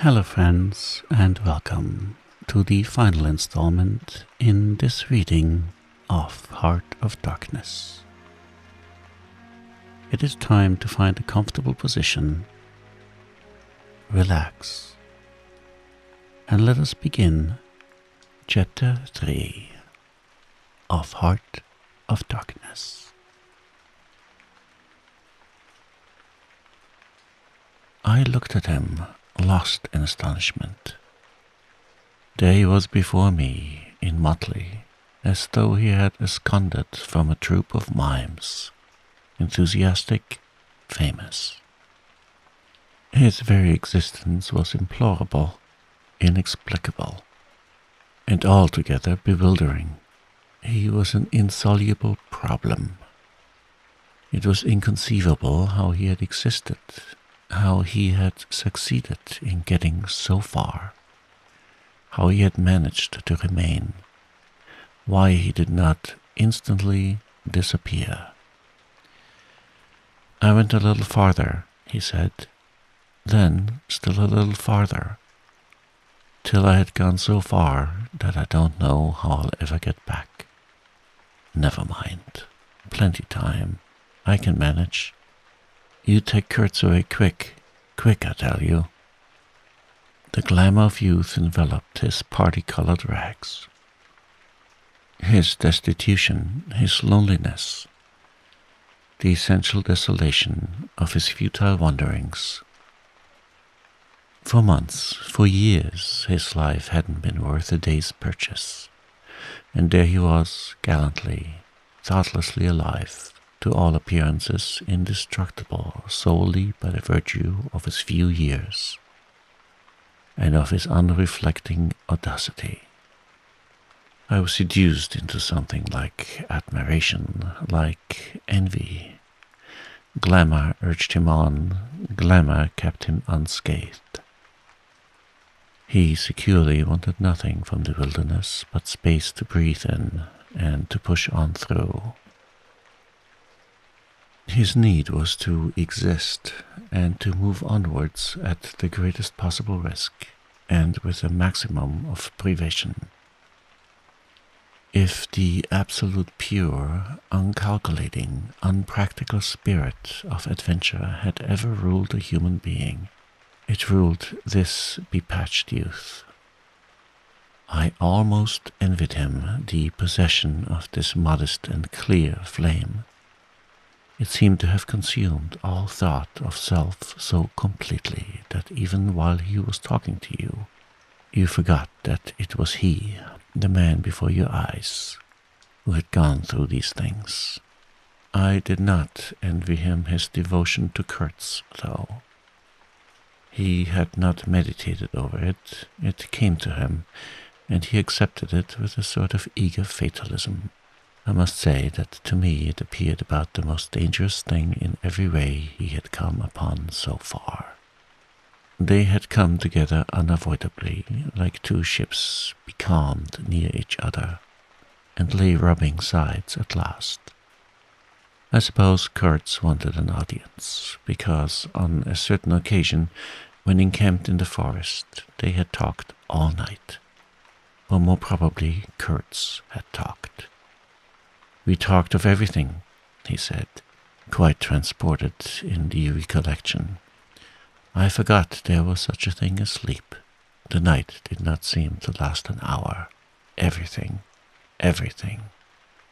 Hello friends, and welcome to the final installment in this reading of Heart of Darkness. It is time to find a comfortable position, relax, and let us begin Chapter 3 of Heart of Darkness. I looked at him, lost in astonishment. There he was before me, in motley, as though he had absconded from a troupe of mimes, enthusiastic, famous. His very existence was implorable, inexplicable, and altogether bewildering. He was an insoluble problem. It was inconceivable how he had existed, how he had succeeded in getting so far, how he had managed to remain, why he did not instantly disappear. I went a little farther, he said, then still a little farther, till I had gone so far that I don't know how I'll ever get back. Never mind, plenty time, I can manage. You take Kurtz away quick, I tell you. The glamour of youth enveloped his party-colored rags. His destitution, his loneliness, the essential desolation of his futile wanderings. For months, for years, his life hadn't been worth a day's purchase, and there he was, gallantly, thoughtlessly alive, to all appearances indestructible solely by the virtue of his few years, and of his unreflecting audacity. I was seduced into something like admiration, like envy. Glamour urged him on, glamour kept him unscathed. He securely wanted nothing from the wilderness but space to breathe in and to push on through. His need was to exist and to move onwards at the greatest possible risk and with a maximum of privation. If the absolute pure, uncalculating, unpractical spirit of adventure had ever ruled a human being, it ruled this bepatched youth. I almost envied him the possession of this modest and clear flame. It seemed to have consumed all thought of self so completely that even while he was talking to you, you forgot that it was he, the man before your eyes, who had gone through these things. I did not envy him his devotion to Kurtz, though. He had not meditated over it. It came to him, and he accepted it with a sort of eager fatalism. I must say that to me it appeared about the most dangerous thing in every way he had come upon so far. They had come together unavoidably, like two ships becalmed near each other, and lay rubbing sides at last. I suppose Kurtz wanted an audience, because on a certain occasion, when encamped in the forest, they had talked all night. Or more probably, Kurtz had talked. We talked of everything, he said, quite transported in the recollection. I forgot there was such a thing as sleep. The night did not seem to last an hour. Everything, everything.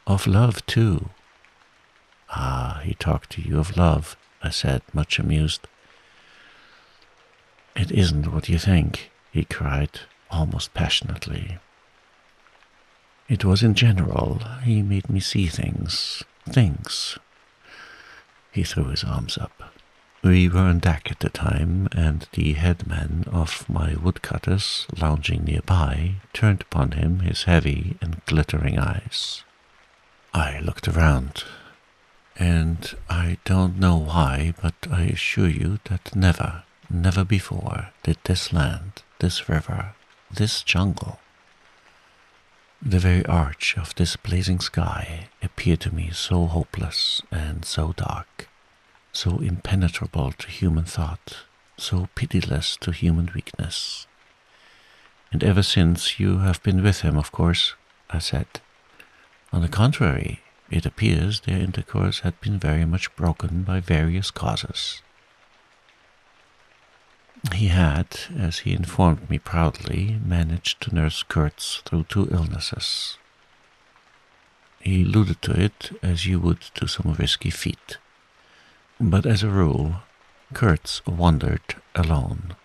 Of love, too. Ah, he talked to you of love, I said, much amused. It isn't what you think, he cried, almost passionately. It was in general. He made me see things. He threw his arms up. We were on deck at the time, and the headman of my woodcutters, lounging nearby, turned upon him his heavy and glittering eyes. I looked around, and I don't know why, but I assure you that never before did this land, this river, this jungle, the very arch of this blazing sky appear to me so hopeless and so dark, so impenetrable to human thought, so pitiless to human weakness. And ever since you have been with him, of course, I said. On the contrary, it appears their intercourse had been very much broken by various causes. He had, as he informed me proudly, managed to nurse Kurtz through 2 illnesses. He alluded to it as you would to some risky feat. But as a rule, Kurtz wandered alone,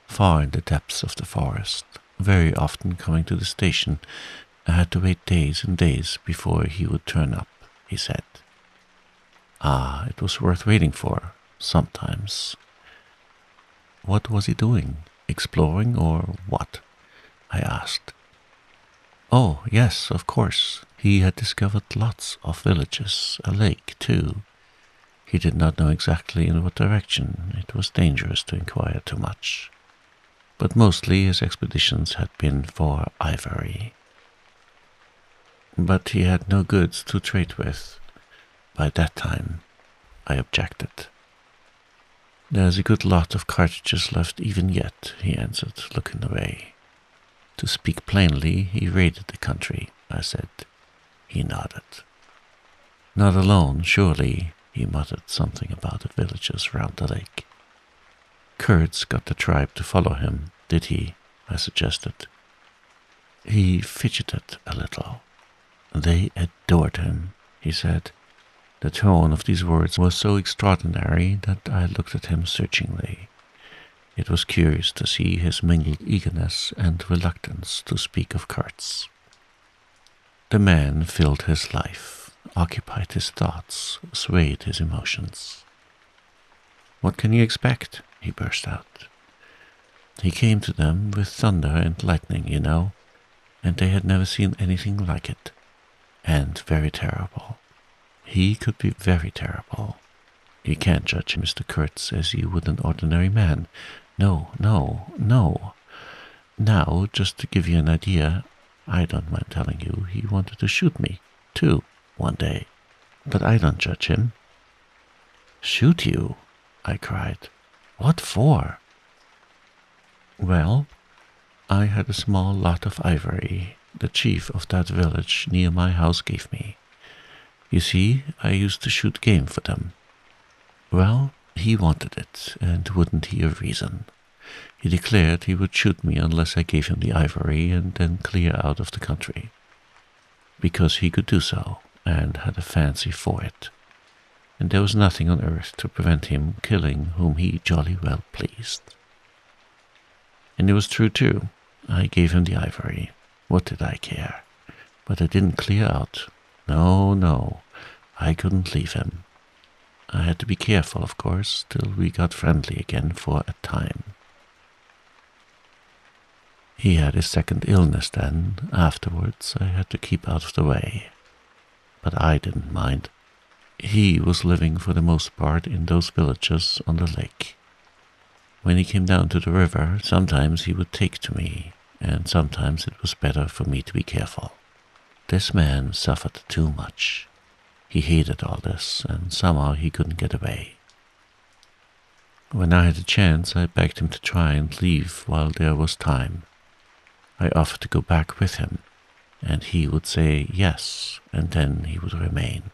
far in the depths of the forest, very often coming to the station. I had to wait days and days before he would turn up, he said. Ah, it was worth waiting for, sometimes. What was he doing? Exploring or what? I asked. Oh, yes, of course. He had discovered lots of villages, a lake, too. He did not know exactly in what direction. It was dangerous to inquire too much. But mostly his expeditions had been for ivory. But he had no goods to trade with. By that time, I objected. There's a good lot of cartridges left even yet, he answered, looking away. To speak plainly, he raided the country, I said. He nodded. Not alone, surely, he muttered something about the villages round the lake. Kurtz got the tribe to follow him, did he? I suggested. He fidgeted a little. They adored him, he said. The tone of these words was so extraordinary that I looked at him searchingly. It was curious to see his mingled eagerness and reluctance to speak of Kurtz. The man filled his life, occupied his thoughts, swayed his emotions. What can you expect? He burst out. He came to them with thunder and lightning, you know, and they had never seen anything like it. And very terrible. He could be very terrible. You can't judge Mr. Kurtz as you would an ordinary man. No. Now, just to give you an idea, I don't mind telling you, he wanted to shoot me, too, one day. But I don't judge him. Shoot you? I cried. What for? Well, I had a small lot of ivory the chief of that village near my house gave me. You see, I used to shoot game for them. Well, he wanted it, and wouldn't hear reason. He declared he would shoot me unless I gave him the ivory and then clear out of the country. Because he could do so, and had a fancy for it. And there was nothing on earth to prevent him killing whom he jolly well pleased. And it was true too. I gave him the ivory. What did I care? But I didn't clear out. No, I couldn't leave him. I had to be careful, of course, till we got friendly again for a time. He had his second illness then. Afterwards, I had to keep out of the way. But I didn't mind. He was living for the most part in those villages on the lake. When he came down to the river, sometimes he would take to me, and sometimes it was better for me to be careful. This man suffered too much. He hated all this, and somehow he couldn't get away. When I had a chance, I begged him to try and leave while there was time. I offered to go back with him, and he would say yes, and then he would remain.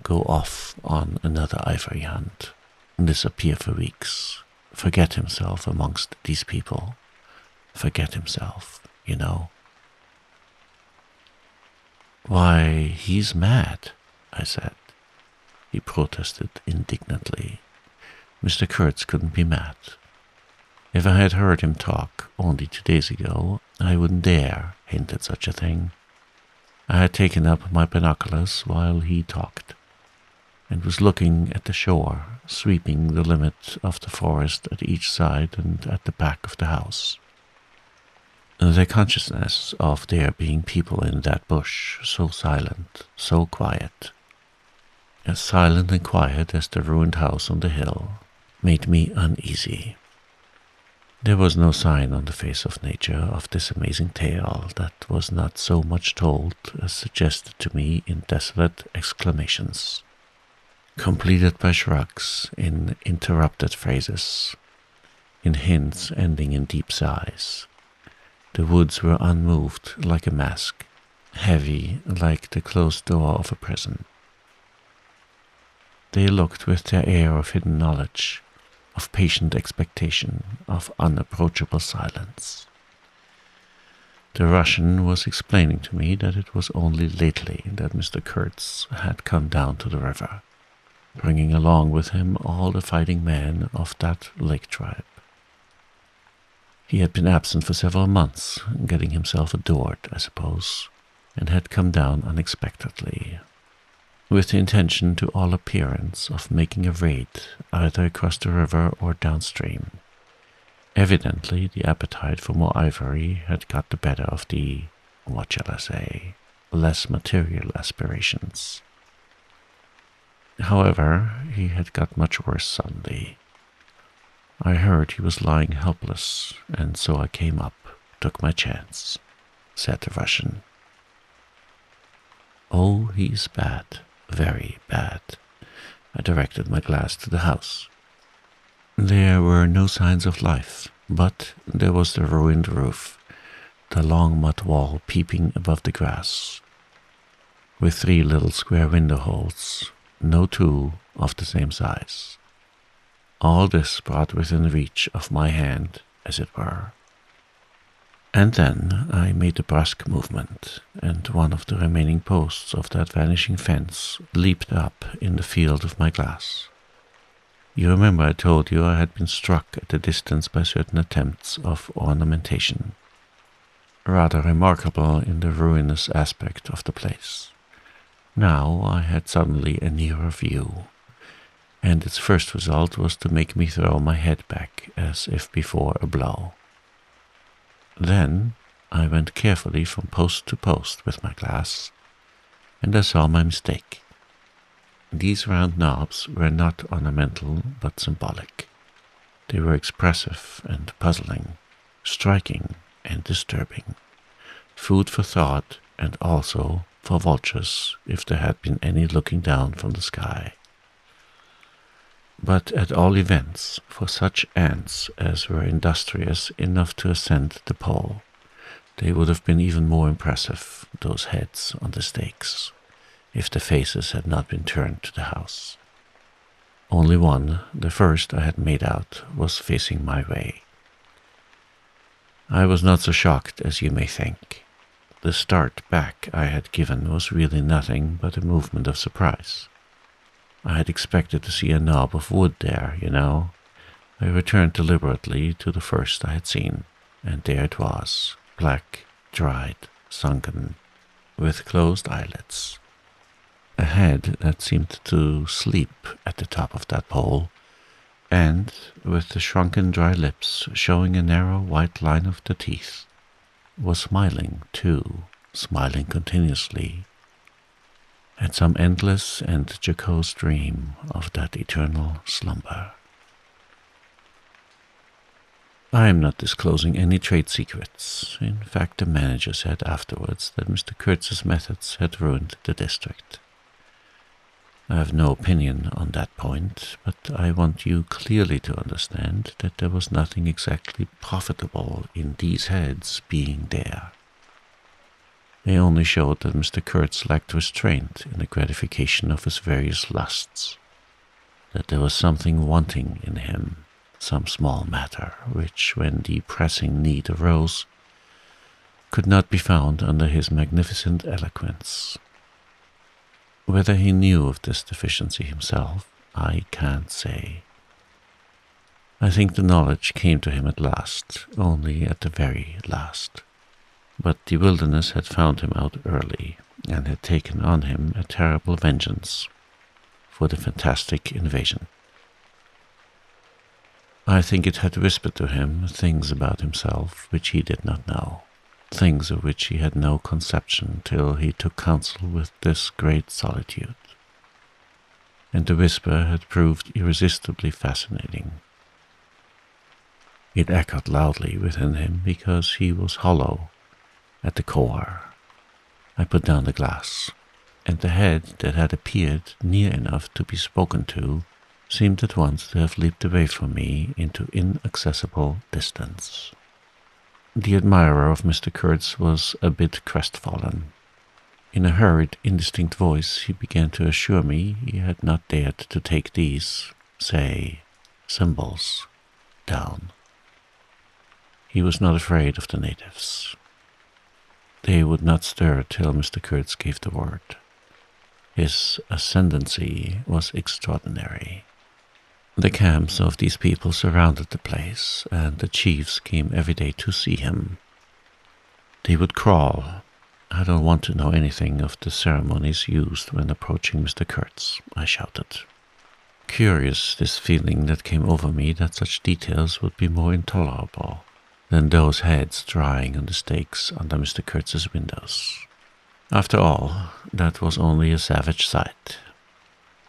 Go off on another ivory hunt, disappear for weeks, forget himself amongst these people. Forget himself, you know. Why, he's mad, I said. He protested indignantly. Mr. Kurtz couldn't be mad. If I had heard him talk only 2 days ago, I wouldn't dare hint at such a thing. I had taken up my binoculars while he talked, and was looking at the shore, sweeping the limit of the forest at each side and at the back of the house. The consciousness of there being people in that bush, so silent, so quiet, as silent and quiet as the ruined house on the hill, made me uneasy. There was no sign on the face of nature of this amazing tale that was not so much told as suggested to me in desolate exclamations. completed by shrugs in interrupted phrases, in hints ending in deep sighs. The woods were unmoved like a mask, heavy like the closed door of a prison. They looked with their air of hidden knowledge, of patient expectation, of unapproachable silence. The Russian was explaining to me that it was only lately that Mr. Kurtz had come down to the river, bringing along with him all the fighting men of that lake tribe. He had been absent for several months, getting himself adored, I suppose, and had come down unexpectedly, with the intention to all appearance of making a raid either across the river or downstream. Evidently, the appetite for more ivory had got the better of the, what shall I say, less material aspirations. However, he had got much worse suddenly. I heard he was lying helpless, and so I came up, took my chance, said the Russian. Oh, he's bad, very bad. I directed my glass to the house. There were no signs of life, but there was the ruined roof, the long mud wall peeping above the grass, with 3 little square window holes, no 2 of the same size. All this brought within reach of my hand, as it were. And then I made a brusque movement, and one of the remaining posts of that vanishing fence leaped up in the field of my glass. You remember I told you I had been struck at a distance by certain attempts of ornamentation, rather remarkable in the ruinous aspect of the place. Now I had suddenly a nearer view, and its first result was to make me throw my head back as if before a blow. Then I went carefully from post to post with my glass, and I saw my mistake. These round knobs were not ornamental but symbolic. They were expressive and puzzling, striking and disturbing, food for thought and also for vultures if there had been any looking down from the sky. But at all events, for such ants as were industrious enough to ascend the pole, they would have been even more impressive, those heads on the stakes, if the faces had not been turned to the house. Only one, the first I had made out, was facing my way. I was not so shocked as you may think. The start back I had given was really nothing but a movement of surprise. I had expected to see a knob of wood there, you know. I returned deliberately to the first I had seen, and there it was, black, dried, sunken, with closed eyelids. A head that seemed to sleep at the top of that pole, and, with the shrunken dry lips showing a narrow white line of the teeth, was smiling too, smiling continuously, at some endless and jocose dream of that eternal slumber. I am not disclosing any trade secrets. In fact, the manager said afterwards that Mr. Kurtz's methods had ruined the district. I have no opinion on that point, but I want you clearly to understand that there was nothing exactly profitable in these heads being there. They only showed that Mr. Kurtz lacked restraint in the gratification of his various lusts, that there was something wanting in him, some small matter, which, when the pressing need arose, could not be found under his magnificent eloquence. Whether he knew of this deficiency himself, I can't say. I think the knowledge came to him at last, only at the very last. But the wilderness had found him out early, and had taken on him a terrible vengeance for the fantastic invasion. I think it had whispered to him things about himself which he did not know, things of which he had no conception till he took counsel with this great solitude. And the whisper had proved irresistibly fascinating. It echoed loudly within him because he was hollow at the core. I put down the glass. and the head that had appeared near enough to be spoken to seemed at once to have leaped away from me into inaccessible distance. The admirer of Mr. Kurtz was a bit crestfallen. In a hurried, indistinct voice, he began to assure me he had not dared to take these, say, symbols, down. He was not afraid of the natives. They would not stir till Mr. Kurtz gave the word. His ascendancy was extraordinary. The camps of these people surrounded the place, and the chiefs came every day to see him. They would crawl. I don't want to know anything of the ceremonies used when approaching Mr. Kurtz, I shouted. Curious, this feeling that came over me that such details would be more intolerable than those heads drying on the stakes under Mr. Kurtz's windows. After all, that was only a savage sight.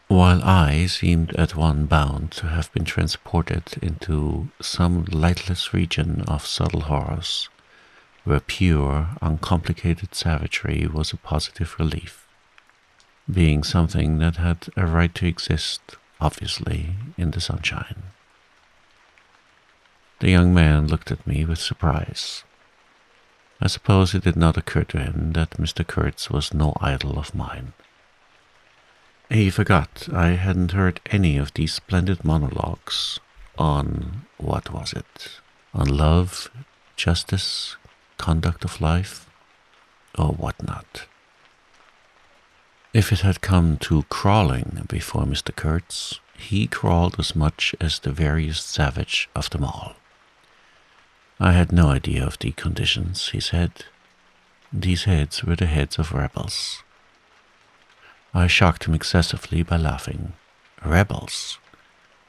While I seemed at one bound to have been transported into some lightless region of subtle horrors, where pure, uncomplicated savagery was a positive relief, being something that had a right to exist, obviously, in the sunshine. The young man looked at me with surprise. I suppose it did not occur to him that Mr. Kurtz was no idol of mine. He forgot I hadn't heard any of these splendid monologues on, what was it, on love, justice, conduct of life, or what not. If it had come to crawling before Mr. Kurtz, he crawled as much as the veriest savage of them all. I had no idea of the conditions, he said. These heads were the heads of rebels. I shocked him excessively by laughing. Rebels?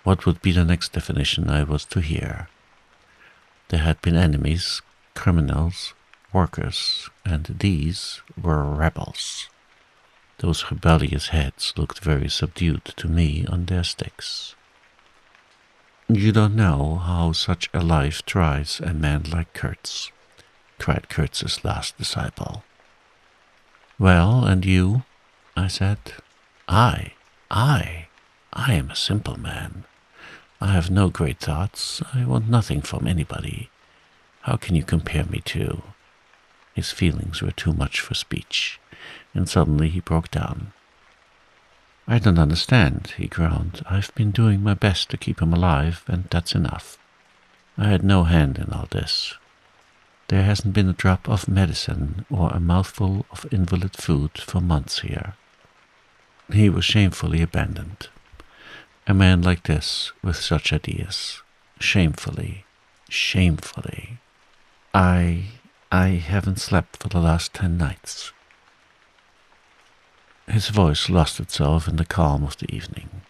What would be the next definition I was to hear? There had been enemies, criminals, workers, and these were rebels. Those rebellious heads looked very subdued to me on their sticks. You don't know how such a life tries a man like Kurtz, cried Kurtz's last disciple. Well, and you? I said. I am a simple man. I have no great thoughts. I want nothing from anybody. How can you compare me to? His feelings were too much for speech, and suddenly he broke down. I don't understand, he groaned. I've been doing my best to keep him alive, and that's enough. I had no hand in all this. There hasn't been a drop of medicine or a mouthful of invalid food for months here. He was shamefully abandoned. A man like this, with such ideas. Shamefully. I haven't slept for the last 10 nights. His voice lost itself in the calm of the evening.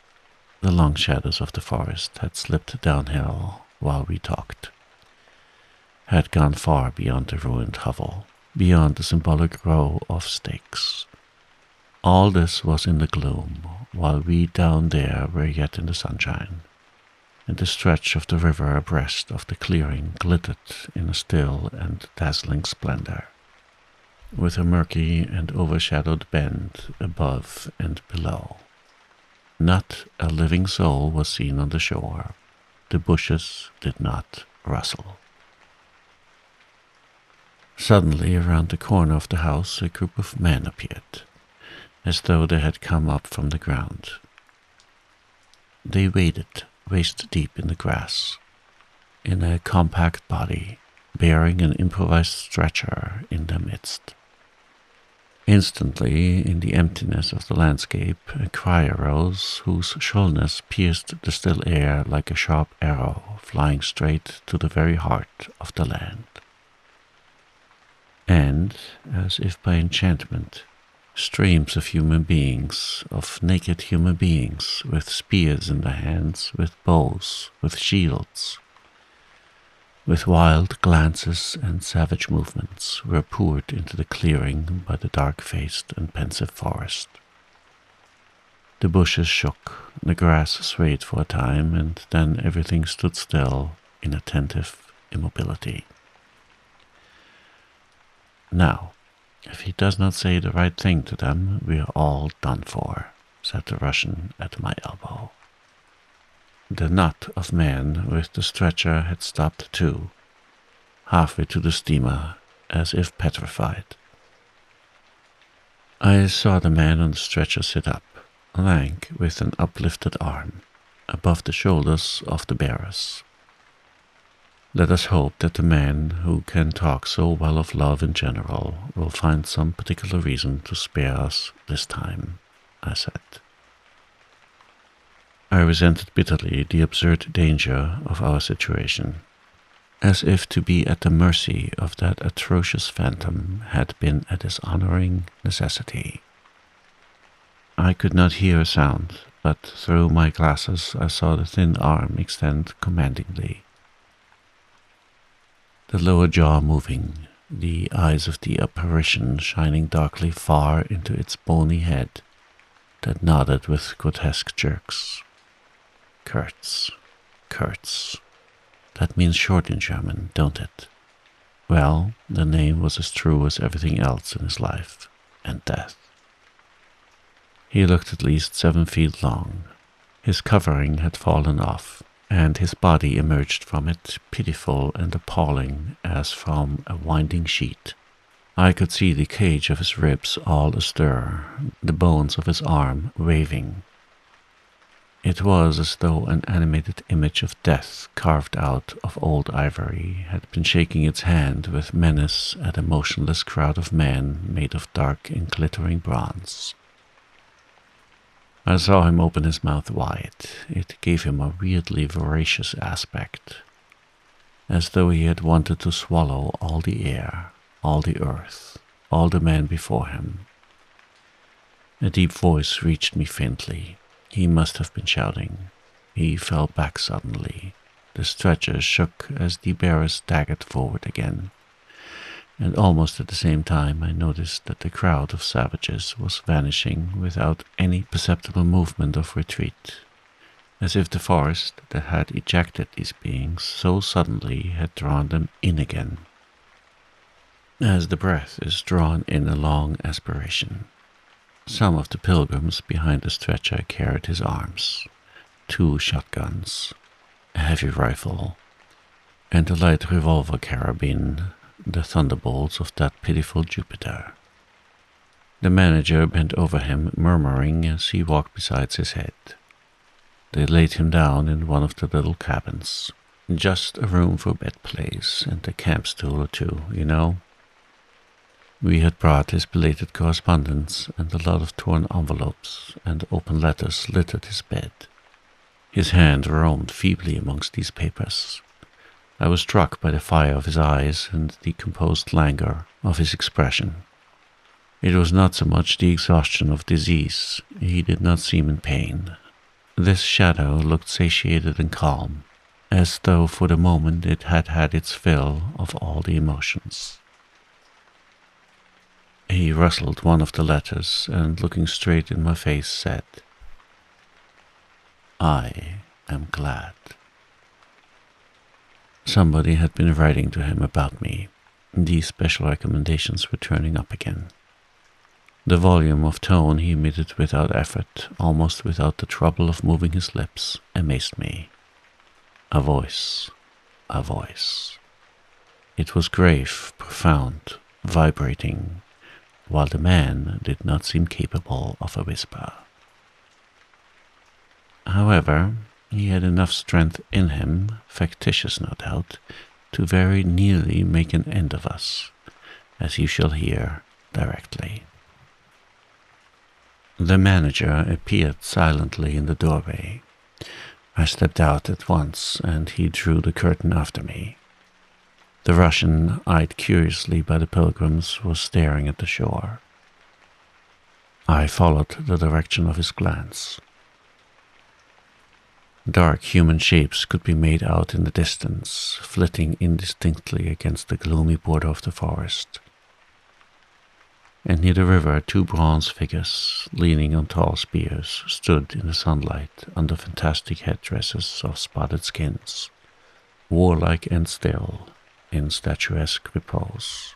The long shadows of the forest had slipped downhill while we talked, had gone far beyond the ruined hovel, beyond the symbolic row of stakes. All this was in the gloom, while we down there were yet in the sunshine, and the stretch of the river abreast of the clearing glittered in a still and dazzling splendor, with a murky and overshadowed bend above and below. Not a living soul was seen on the shore. The bushes did not rustle. Suddenly, around the corner of the house, a group of men appeared, as though they had come up from the ground. They waded waist-deep in the grass, in a compact body, bearing an improvised stretcher in their midst. Instantly, in the emptiness of the landscape, a cry arose whose shrillness pierced the still air like a sharp arrow flying straight to the very heart of the land. And, as if by enchantment, streams of human beings, of naked human beings, with spears in their hands, with bows, with shields, with wild glances and savage movements, were poured into the clearing by the dark-faced and pensive forest. The bushes shook, the grass swayed for a time, and then everything stood still in attentive immobility. Now, If he does not say the right thing to them, we are all done for, said the Russian at my elbow. The knot of men with the stretcher had stopped too, halfway to the steamer, as if petrified. I saw the man on the stretcher sit up, lank with an uplifted arm, above the shoulders of the bearers. Let us hope that the man who can talk so well of love in general will find some particular reason to spare us this time, I said. I resented bitterly the absurd danger of our situation, as if to be at the mercy of that atrocious phantom had been a dishonoring necessity. I could not hear a sound, but through my glasses I saw the thin arm extend commandingly, the lower jaw moving, the eyes of the apparition shining darkly far into its bony head that nodded with grotesque jerks. Kurtz, Kurtz. That means short in German, don't it? Well, the name was as true as everything else in his life and death. He looked at least 7 feet long. His covering had fallen off, and his body emerged from it pitiful and appalling as from a winding sheet. I could see the cage of his ribs all astir, the bones of his arm waving. It was as though an animated image of death carved out of old ivory had been shaking its hand with menace at a motionless crowd of men made of dark and glittering bronze. I saw him open his mouth wide. It gave him a weirdly voracious aspect, as though he had wanted to swallow all the air, all the earth, all the men before him. A deep voice reached me faintly. He must have been shouting. He fell back suddenly. The stretcher shook as the bearer staggered forward again, and almost at the same time I noticed that the crowd of savages was vanishing without any perceptible movement of retreat, as if the forest that had ejected these beings so suddenly had drawn them in again, as the breath is drawn in a long aspiration. Some of the pilgrims behind the stretcher carried his arms, 2 shotguns, a heavy rifle, and a light revolver carabine, the thunderbolts of that pitiful Jupiter. The manager bent over him, murmuring as he walked beside his head. They laid him down in one of the little cabins, just a room for bed place and a camp stool or 2, you know. We had brought his belated correspondence, and a lot of torn envelopes and open letters littered his bed. His hand roamed feebly amongst these papers. I was struck by the fire of his eyes and the composed languor of his expression. It was not so much the exhaustion of disease. He did not seem in pain. This shadow looked satiated and calm, as though for the moment it had had its fill of all the emotions. He rustled one of the letters and, looking straight in my face, said, "I am glad." Somebody had been writing to him about me. These special recommendations were turning up again. The volume of tone he emitted without effort, almost without the trouble of moving his lips, amazed me. A voice, a voice. It was grave, profound, vibrating, while the man did not seem capable of a whisper. However, he had enough strength in him, factitious no doubt, to very nearly make an end of us, as you shall hear directly. The manager appeared silently in the doorway. I stepped out at once, and he drew the curtain after me. The Russian, eyed curiously by the pilgrims, was staring at the shore. I followed the direction of his glance. Dark human shapes could be made out in the distance, flitting indistinctly against the gloomy border of the forest. And near the river 2 bronze figures, leaning on tall spears, stood in the sunlight under fantastic headdresses of spotted skins, warlike and still, in statuesque repose.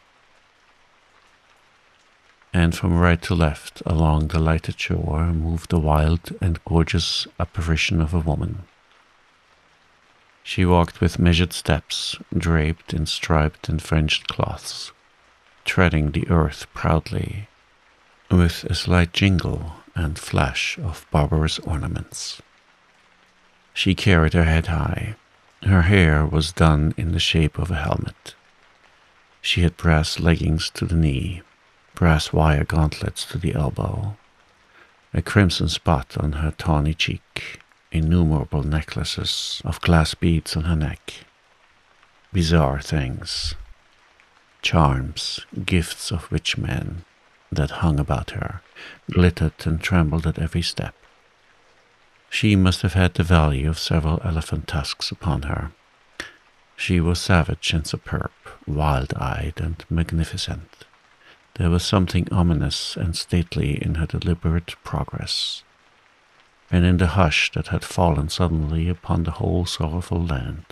and from right to left along the lighted shore moved the wild and gorgeous apparition of a woman. She walked with measured steps, draped in striped and fringed cloths, treading the earth proudly, with a slight jingle and flash of barbarous ornaments. She carried her head high. Her hair was done in the shape of a helmet. She had brass leggings to the knee, brass wire gauntlets to the elbow, a crimson spot on her tawny cheek, innumerable necklaces of glass beads on her neck, bizarre things, charms, gifts of witch men that hung about her, glittered and trembled at every step. She must have had the value of several elephant tusks upon her. She was savage and superb, wild-eyed and magnificent. There was something ominous and stately in her deliberate progress, and in the hush that had fallen suddenly upon the whole sorrowful land.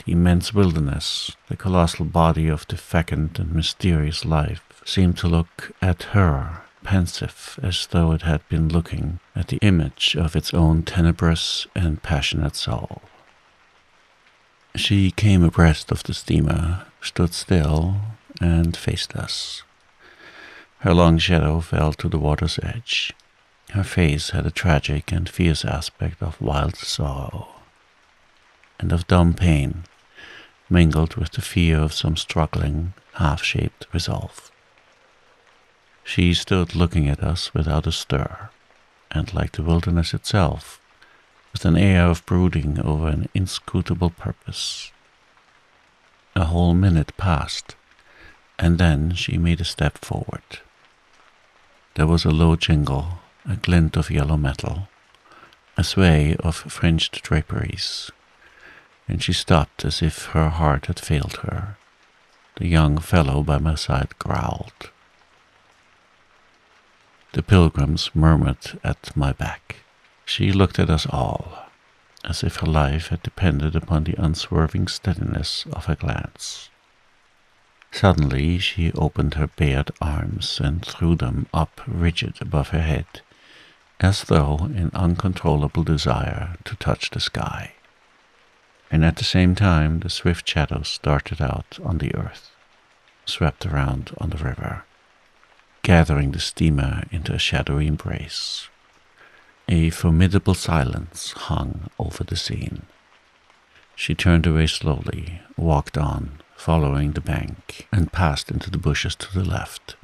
The immense wilderness, the colossal body of the vacant and mysterious life, seemed to look at her, pensive, as though it had been looking at the image of its own tenebrous and passionate soul. She came abreast of the steamer, stood still, and faced us. Her long shadow fell to the water's edge. Her face had a tragic and fierce aspect of wild sorrow, and of dumb pain, mingled with the fear of some struggling, half-shaped resolve. She stood looking at us without a stir, and like the wilderness itself, with an air of brooding over an inscrutable purpose. A whole minute passed, and then she made a step forward. There was a low jingle, a glint of yellow metal, a sway of fringed draperies, and she stopped as if her heart had failed her. The young fellow by my side growled. The pilgrims murmured at my back. She looked at us all, as if her life had depended upon the unswerving steadiness of her glance. Suddenly she opened her bared arms and threw them up rigid above her head, as though in uncontrollable desire to touch the sky. And at the same time the swift shadows darted out on the earth, swept around on the river, gathering the steamer into a shadowy embrace. A formidable silence hung over the scene. She turned away slowly, walked on, following the bank, and passed into the bushes to the left.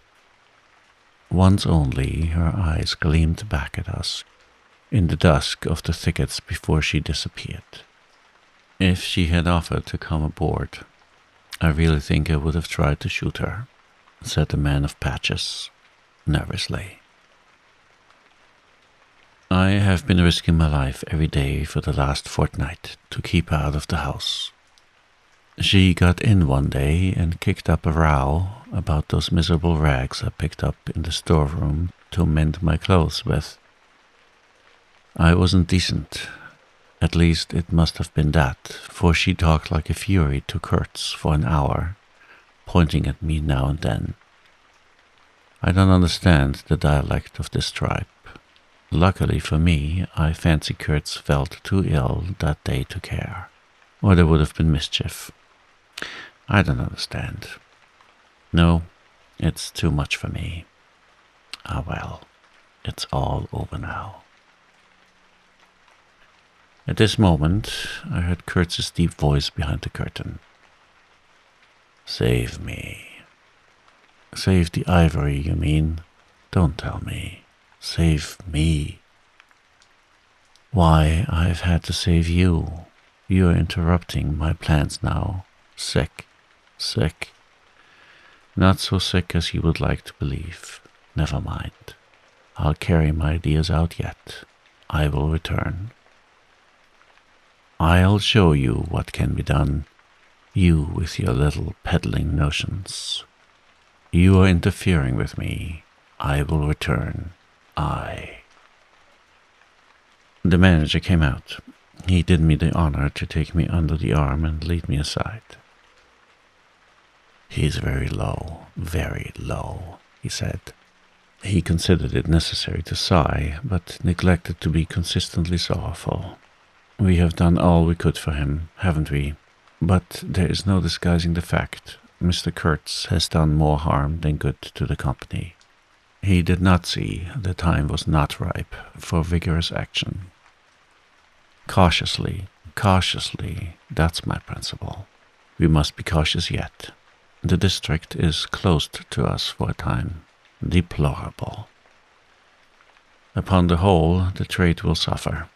Once only her eyes gleamed back at us in the dusk of the thickets before she disappeared. If she had offered to come aboard, I really think I would have tried to shoot her, said the man of patches, nervously. I have been risking my life every day for the last fortnight to keep her out of the house. She got in one day and kicked up a row about those miserable rags I picked up in the storeroom to mend my clothes with. I wasn't decent. At least it must have been that, for she talked like a fury to Kurtz for an hour, pointing at me now and then. I don't understand the dialect of this tribe. Luckily for me, I fancy Kurtz felt too ill that day to care, or there would have been mischief. I don't understand. No, it's too much for me. Ah well, it's all over now. At this moment, I heard Kurtz's deep voice behind the curtain. Save me. Save the ivory, you mean? Don't tell me. Save me. Why, I've had to save you. You're interrupting my plans now. Sick. Not so sick as you would like to believe. Never mind. I'll carry my ideas out yet. I will return. I'll show you what can be done. You with your little peddling notions. You are interfering with me. I will return. The manager came out. He did me the honor to take me under the arm and lead me aside. He's very low, he said. He considered it necessary to sigh, but neglected to be consistently sorrowful. We have done all we could for him, haven't we? But there is no disguising the fact. Mr. Kurtz has done more harm than good to the company. He did not see the time was not ripe for vigorous action. Cautiously, that's my principle. We must be cautious yet. The district is closed to us for a time. Deplorable. Upon the whole, the trade will suffer.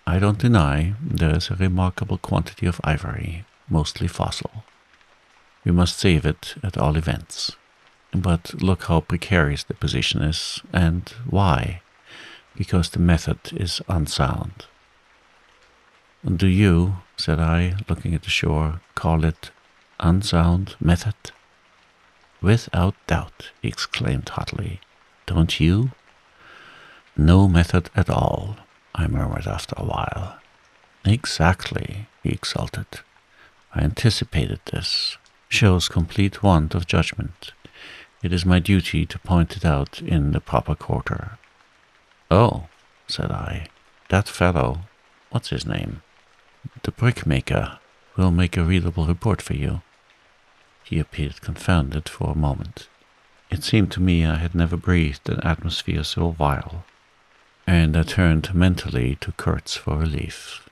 I don't deny there is a remarkable quantity of ivory, mostly fossil. We must save it at all events. But look how precarious the position is, and why? Because the method is unsound. Do you, said I, looking at the shore, call it unsound method? Without doubt, he exclaimed hotly. Don't you? No method at all, I murmured after a while. Exactly, he exulted. I anticipated this. Shows complete want of judgment. It is my duty to point it out in the proper quarter. Oh, said I, that fellow, what's his name? The brickmaker will make a readable report for you. He appeared confounded for a moment. It seemed to me I had never breathed an atmosphere so vile, and I turned mentally to Kurtz for relief.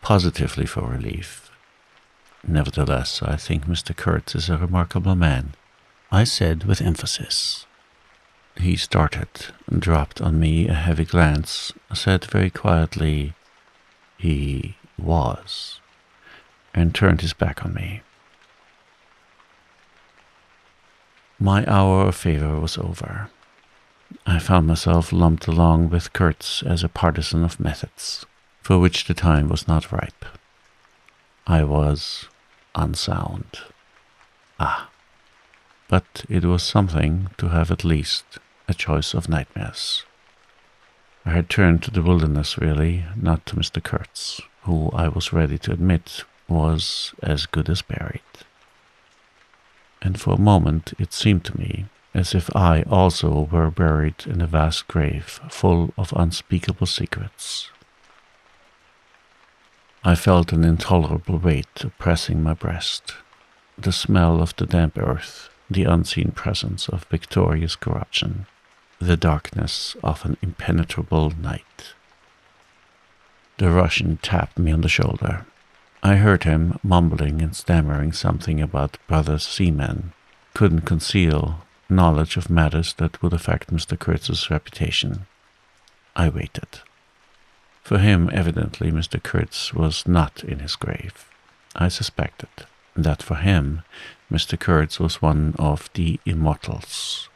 Positively for relief. Nevertheless, I think Mr. Kurtz is a remarkable man, I said with emphasis. He started, dropped on me a heavy glance, said very quietly, he was, and turned his back on me. My hour of favor was over. I found myself lumped along with Kurtz as a partisan of methods, for which the time was not ripe. I was unsound. But it was something to have at least a choice of nightmares. I had turned to the wilderness, really, not to Mr. Kurtz, who I was ready to admit was as good as buried. And for a moment it seemed to me as if I also were buried in a vast grave full of unspeakable secrets. I felt an intolerable weight oppressing my breast, the smell of the damp earth, the unseen presence of victorious corruption, the darkness of an impenetrable night. The Russian tapped me on the shoulder. I heard him mumbling and stammering something about brother seamen, couldn't conceal knowledge of matters that would affect Mr. Kurtz's reputation. I waited. For him, evidently, Mr. Kurtz was not in his grave. I suspected that for him, Mr. Kurtz was one of the immortals.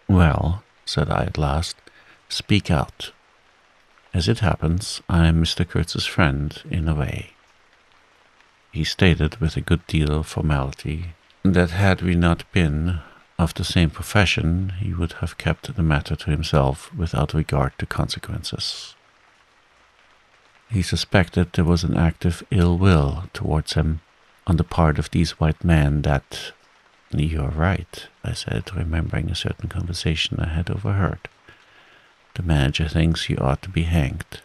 Well, said I at last, speak out. As it happens, I am Mr. Kurtz's friend, in a way. He stated with a good deal of formality that had we not been of the same profession, he would have kept the matter to himself without regard to consequences. He suspected there was an active ill will towards him on the part of these white men that— "You're right," I said, remembering a certain conversation I had overheard. "The manager thinks he ought to be hanged."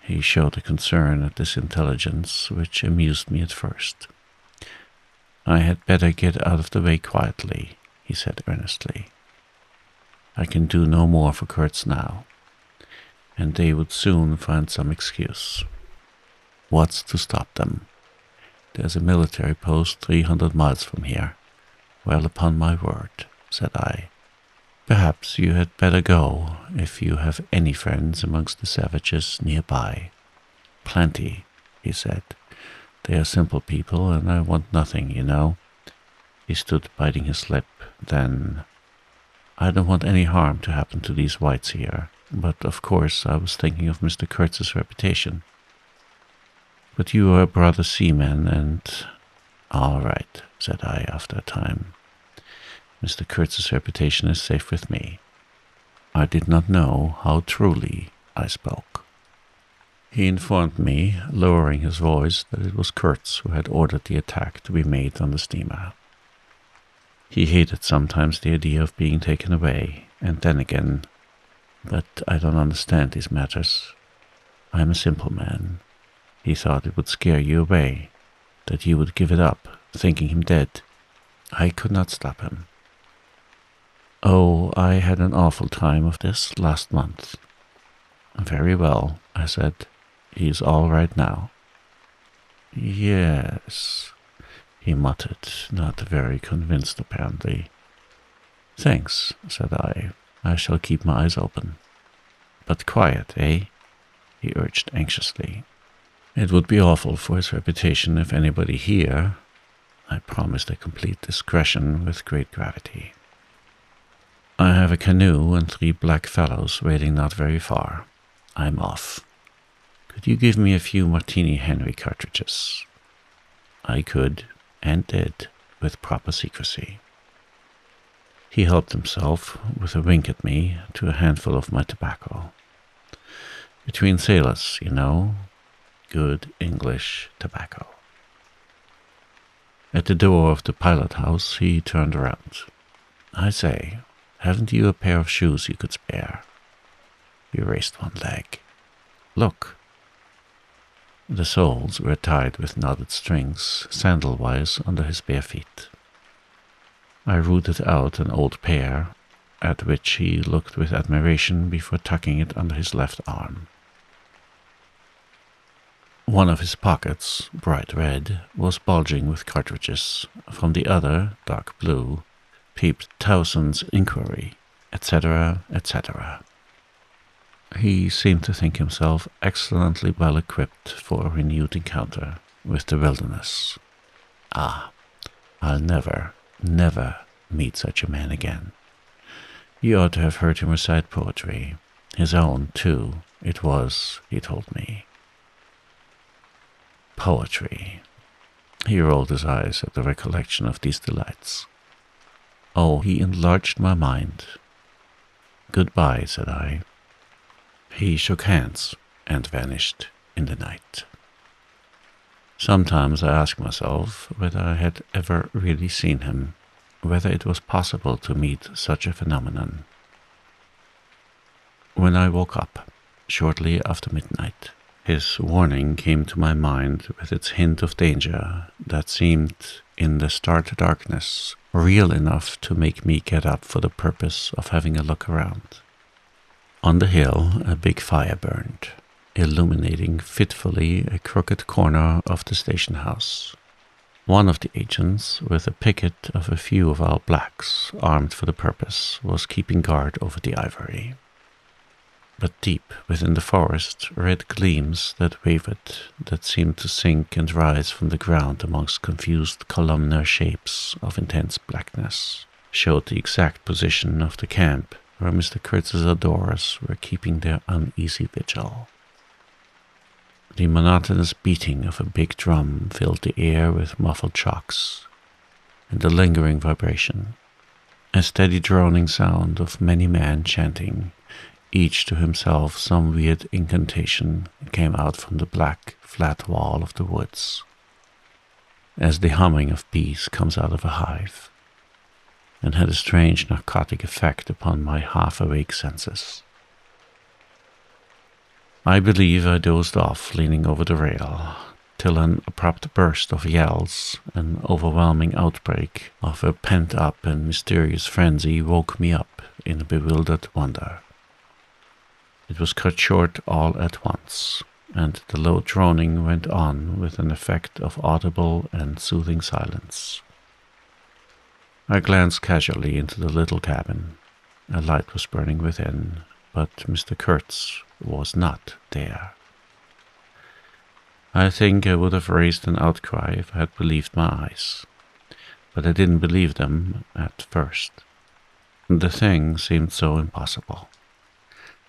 He showed a concern at this intelligence, which amused me at first. "I had better get out of the way quietly," he said earnestly. "I can do no more for Kurtz now, and they would soon find some excuse. What's to stop them? There's a military post 300 miles from here. Well, upon my word," said I. "Perhaps you had better go, if you have any friends amongst the savages nearby." "Plenty," he said. "They are simple people, and I want nothing, you know." He stood biting his lip. Then— "I don't want any harm to happen to these whites here, but of course I was thinking of Mr. Kurtz's reputation. But you are a brother seaman, and—" "All right," said I after a time. "Mr. Kurtz's reputation is safe with me." I did not know how truly I spoke. He informed me, lowering his voice, that it was Kurtz who had ordered the attack to be made on the steamer. He hated sometimes the idea of being taken away, and then again, but I don't understand these matters. I'm a simple man. He thought it would scare you away, that you would give it up, thinking him dead. I could not stop him. Oh, I had an awful time of this last month. Very well, I said. He's all right now. Yes, he muttered, not very convinced apparently. Thanks, said I. I shall keep my eyes open. But quiet, eh? He urged anxiously. It would be awful for his reputation if anybody here. I promised a complete discretion with great gravity. I have a canoe and 3 black fellows waiting not very far. I'm off. Could you give me a few Martini Henry cartridges? I could, and did, with proper secrecy. He helped himself, with a wink at me, to a handful of my tobacco. Between sailors, you know, good English tobacco. At the door of the pilot house, he turned around. I say, haven't you a pair of shoes you could spare? He raised one leg. Look. The soles were tied with knotted strings, sandal-wise, under his bare feet. I rooted out an old pair, at which he looked with admiration before tucking it under his left arm. One of his pockets, bright red, was bulging with cartridges. From the other, dark blue, peeped Towson's inquiry, etc., etc. He seemed to think himself excellently well equipped for a renewed encounter with the wilderness. Ah, I'll never meet such a man again. You ought to have heard him recite poetry. His own, too, it was, he told me. Poetry. He rolled his eyes at the recollection of these delights. Oh, he enlarged my mind. Goodbye, said I. He shook hands and vanished in the night. Sometimes I ask myself whether I had ever really seen him, whether it was possible to meet such a phenomenon. When I woke up, shortly after midnight, his warning came to my mind with its hint of danger that seemed, in the stark darkness, real enough to make me get up for the purpose of having a look around. On the hill, a big fire burned, illuminating fitfully a crooked corner of the station house. One of the agents, with a picket of a few of our blacks, armed for the purpose, was keeping guard over the ivory. But deep within the forest, red gleams that wavered, that seemed to sink and rise from the ground amongst confused columnar shapes of intense blackness, showed the exact position of the camp where Mr. Kurtz's adorers were keeping their uneasy vigil. The monotonous beating of a big drum filled the air with muffled shocks, and the lingering vibration, a steady droning sound of many men chanting, each to himself some weird incantation, came out from the black, flat wall of the woods, as the humming of bees comes out of a hive, and had a strange narcotic effect upon my half-awake senses. I believe I dozed off, leaning over the rail, till an abrupt burst of yells, an overwhelming outbreak of a pent-up and mysterious frenzy woke me up in a bewildered wonder. It was cut short all at once, and the low droning went on with an effect of audible and soothing silence. I glanced casually into the little cabin. A light was burning within, but Mr. Kurtz was not there. I think I would have raised an outcry if I had believed my eyes, but I didn't believe them at first. The thing seemed so impossible.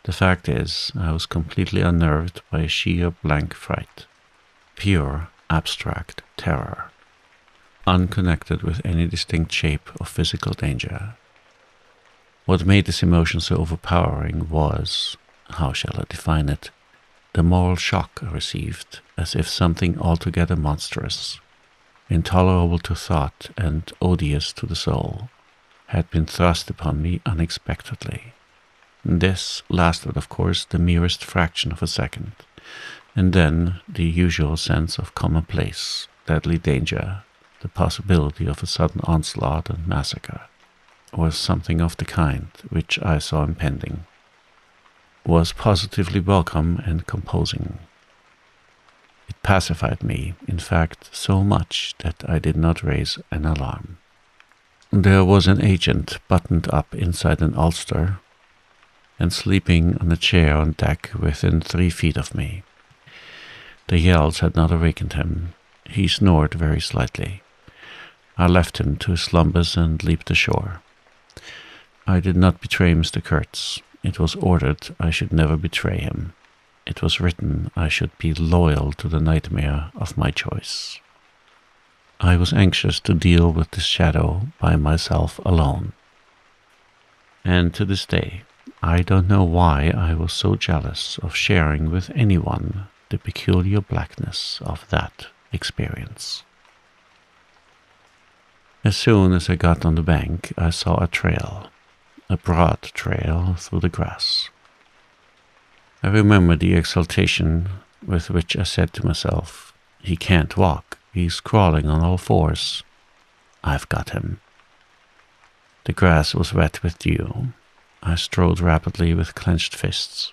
The fact is, I was completely unnerved by a sheer blank fright, pure, abstract terror, unconnected with any distinct shape of physical danger. What made this emotion so overpowering was, how shall I define it, the moral shock I received, as if something altogether monstrous, intolerable to thought and odious to the soul, had been thrust upon me unexpectedly. This lasted, of course, the merest fraction of a second, and then the usual sense of commonplace, deadly danger, the possibility of a sudden onslaught and massacre, was something of the kind which I saw impending, was positively welcome and composing. It pacified me, in fact, so much that I did not raise an alarm. There was an agent buttoned up inside an ulster and sleeping on a chair on deck within 3 feet of me. The yells had not awakened him. He snored very slightly. I left him to his slumbers and leaped ashore. I did not betray Mr. Kurtz. It was ordered I should never betray him. It was written I should be loyal to the nightmare of my choice. I was anxious to deal with this shadow by myself alone. And to this day, I don't know why I was so jealous of sharing with anyone the peculiar blackness of that experience. As soon as I got on the bank, I saw a trail, a broad trail through the grass. I remember the exultation with which I said to myself, "He can't walk, he's crawling on all fours. I've got him." The grass was wet with dew. I strode rapidly with clenched fists.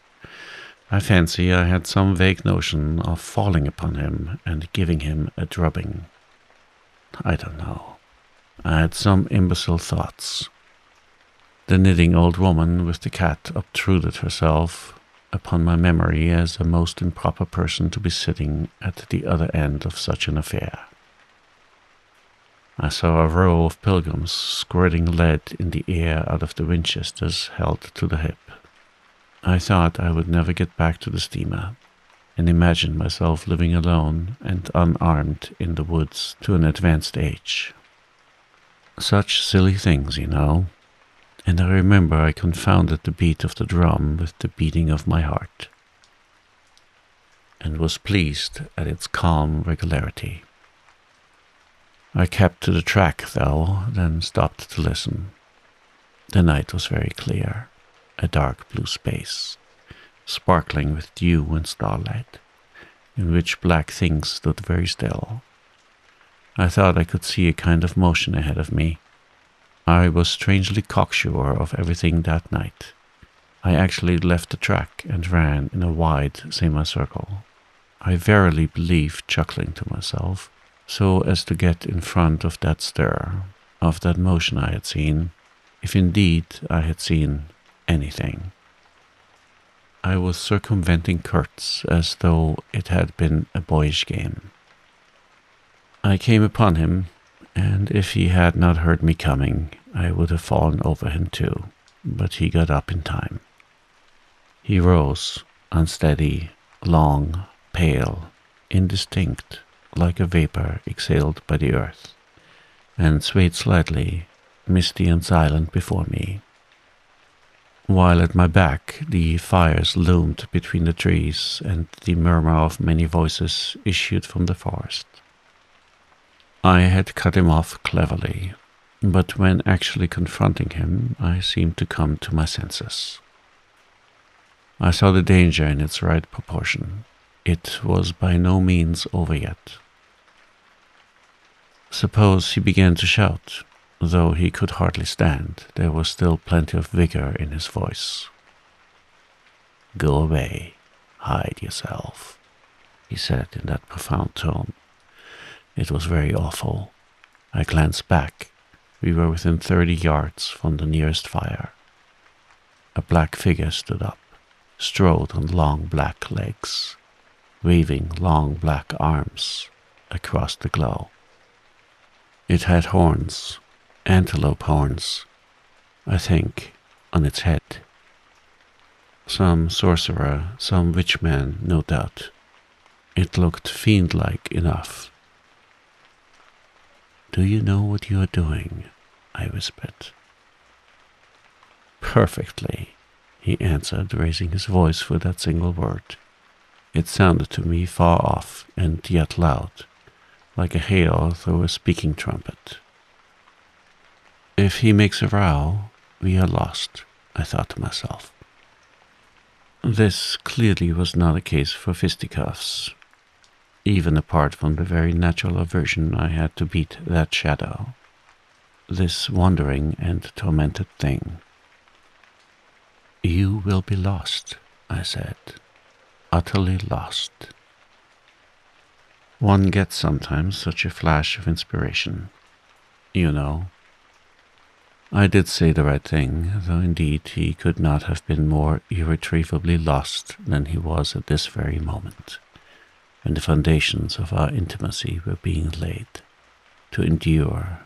I fancy I had some vague notion of falling upon him and giving him a drubbing. I don't know. I had some imbecile thoughts. The knitting old woman with the cat obtruded herself upon my memory as a most improper person to be sitting at the other end of such an affair. I saw a row of pilgrims squirting lead in the air out of the Winchesters held to the hip. I thought I would never get back to the steamer, and imagined myself living alone and unarmed in the woods to an advanced age. Such silly things, you know, and I remember I confounded the beat of the drum with the beating of my heart, and was pleased at its calm regularity. I kept to the track, though, then stopped to listen. The night was very clear, a dark blue space, sparkling with dew and starlight, in which black things stood very still. I thought I could see a kind of motion ahead of me. I was strangely cocksure of everything that night. I actually left the track and ran in a wide semicircle. I verily believe chuckling to myself, so as to get in front of that stir, of that motion I had seen, if indeed I had seen anything. I was circumventing Kurtz as though it had been a boyish game. I came upon him, and if he had not heard me coming, I would have fallen over him too, but he got up in time. He rose, unsteady, long, pale, indistinct, like a vapor exhaled by the earth, and swayed slightly, misty and silent before me, while at my back the fires loomed between the trees and the murmur of many voices issued from the forest. I had cut him off cleverly, but when actually confronting him, I seemed to come to my senses. I saw the danger in its right proportion. It was by no means over yet. Suppose he began to shout. Though he could hardly stand, there was still plenty of vigor in his voice. "Go away, hide yourself," he said in that profound tone. It was very awful. I glanced back. We were within 30 yards from the nearest fire. A black figure stood up, strode on long black legs, waving long black arms across the glow. It had horns, antelope horns, I think, on its head. Some sorcerer, some witch man, no doubt. It looked fiend-like enough. "Do you know what you are doing?" I whispered. "Perfectly," he answered, raising his voice for that single word. It sounded to me far off and yet loud, like a hail through a speaking trumpet. If he makes a row, we are lost, I thought to myself. This clearly was not a case for fisticuffs, even apart from the very natural aversion I had to beat that shadow, this wandering and tormented thing. You will be lost, I said, utterly lost. One gets sometimes such a flash of inspiration, you know. I did say the right thing, though indeed he could not have been more irretrievably lost than he was at this very moment, when the foundations of our intimacy were being laid, to endure,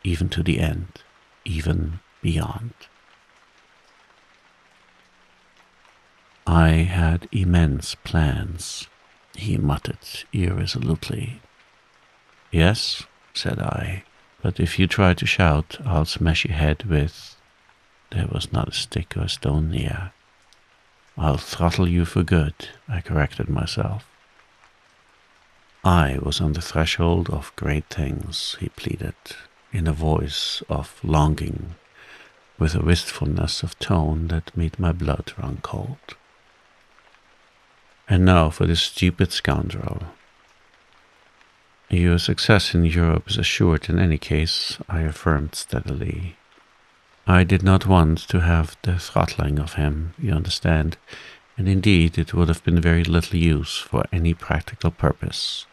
even to the end, even beyond. I had immense plans, he muttered irresolutely. Yes, said I, but if you try to shout, I'll smash your head with... There was not a stick or a stone near. I'll throttle you for good, I corrected myself. I was on the threshold of great things, he pleaded, in a voice of longing, with a wistfulness of tone that made my blood run cold. And now for this stupid scoundrel. Your success in Europe is assured in any case, I affirmed steadily. I did not want to have the throttling of him, you understand, and indeed it would have been very little use for any practical purpose.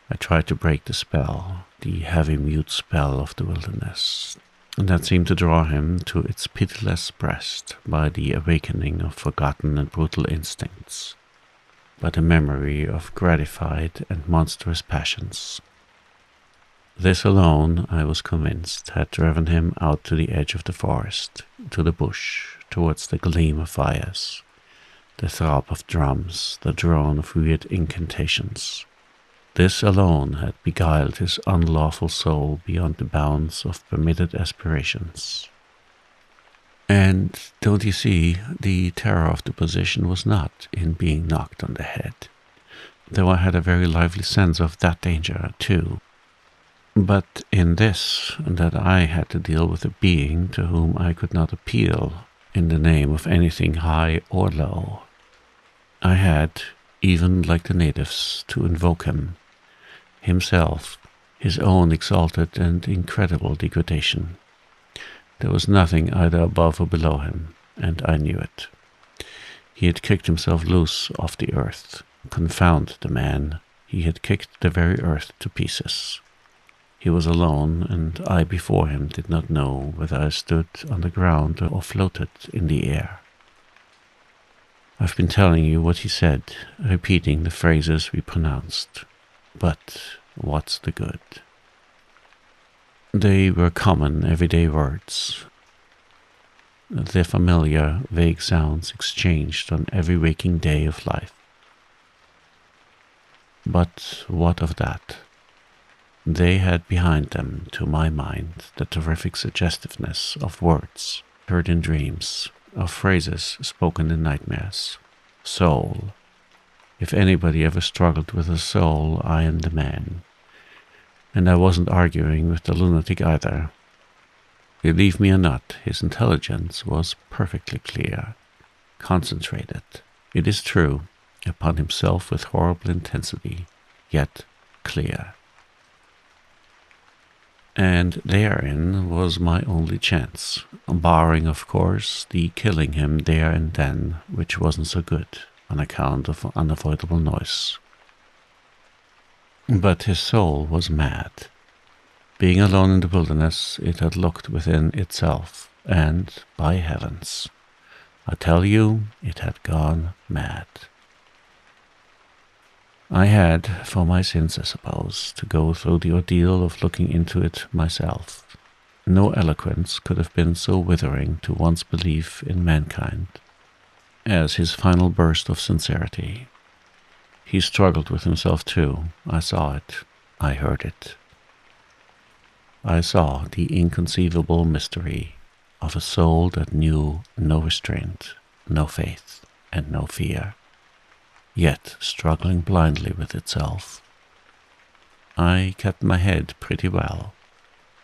I tried to break the spell, the heavy mute spell of the wilderness, and that seemed to draw him to its pitiless breast by the awakening of forgotten and brutal instincts, by the memory of gratified and monstrous passions. This alone, I was convinced, had driven him out to the edge of the forest, to the bush, towards the gleam of fires, the throb of drums, the drone of weird incantations. This alone had beguiled his unlawful soul beyond the bounds of permitted aspirations. And, don't you see, the terror of the position was not in being knocked on the head, though I had a very lively sense of that danger, too, but in this, that I had to deal with a being to whom I could not appeal in the name of anything high or low. I had, even like the natives, to invoke him, himself, his own exalted and incredible degradation. There was nothing either above or below him, and I knew it. He had kicked himself loose off the earth. Confound the man, he had kicked the very earth to pieces. He was alone, and I before him did not know whether I stood on the ground or floated in the air. I've been telling you what he said, repeating the phrases we pronounced. But what's the good? They were common, everyday words. The familiar, vague sounds exchanged on every waking day of life. But what of that? They had behind them, to my mind, the terrific suggestiveness of words heard in dreams, of phrases spoken in nightmares. Soul. If anybody ever struggled with a soul, I am the man. And I wasn't arguing with the lunatic either. Believe me or not, his intelligence was perfectly clear, concentrated, it is true, upon himself with horrible intensity, yet clear. And therein was my only chance, barring, of course, the killing him there and then, which wasn't so good, on account of unavoidable noise. But his soul was mad. Being alone in the wilderness, it had looked within itself, and, by heavens, I tell you, it had gone mad. I had, for my sins I suppose, to go through the ordeal of looking into it myself. No eloquence could have been so withering to one's belief in mankind as his final burst of sincerity. He struggled with himself too. I saw it. I heard it. I saw the inconceivable mystery of a soul that knew no restraint, no faith, and no fear, yet struggling blindly with itself, I kept my head pretty well,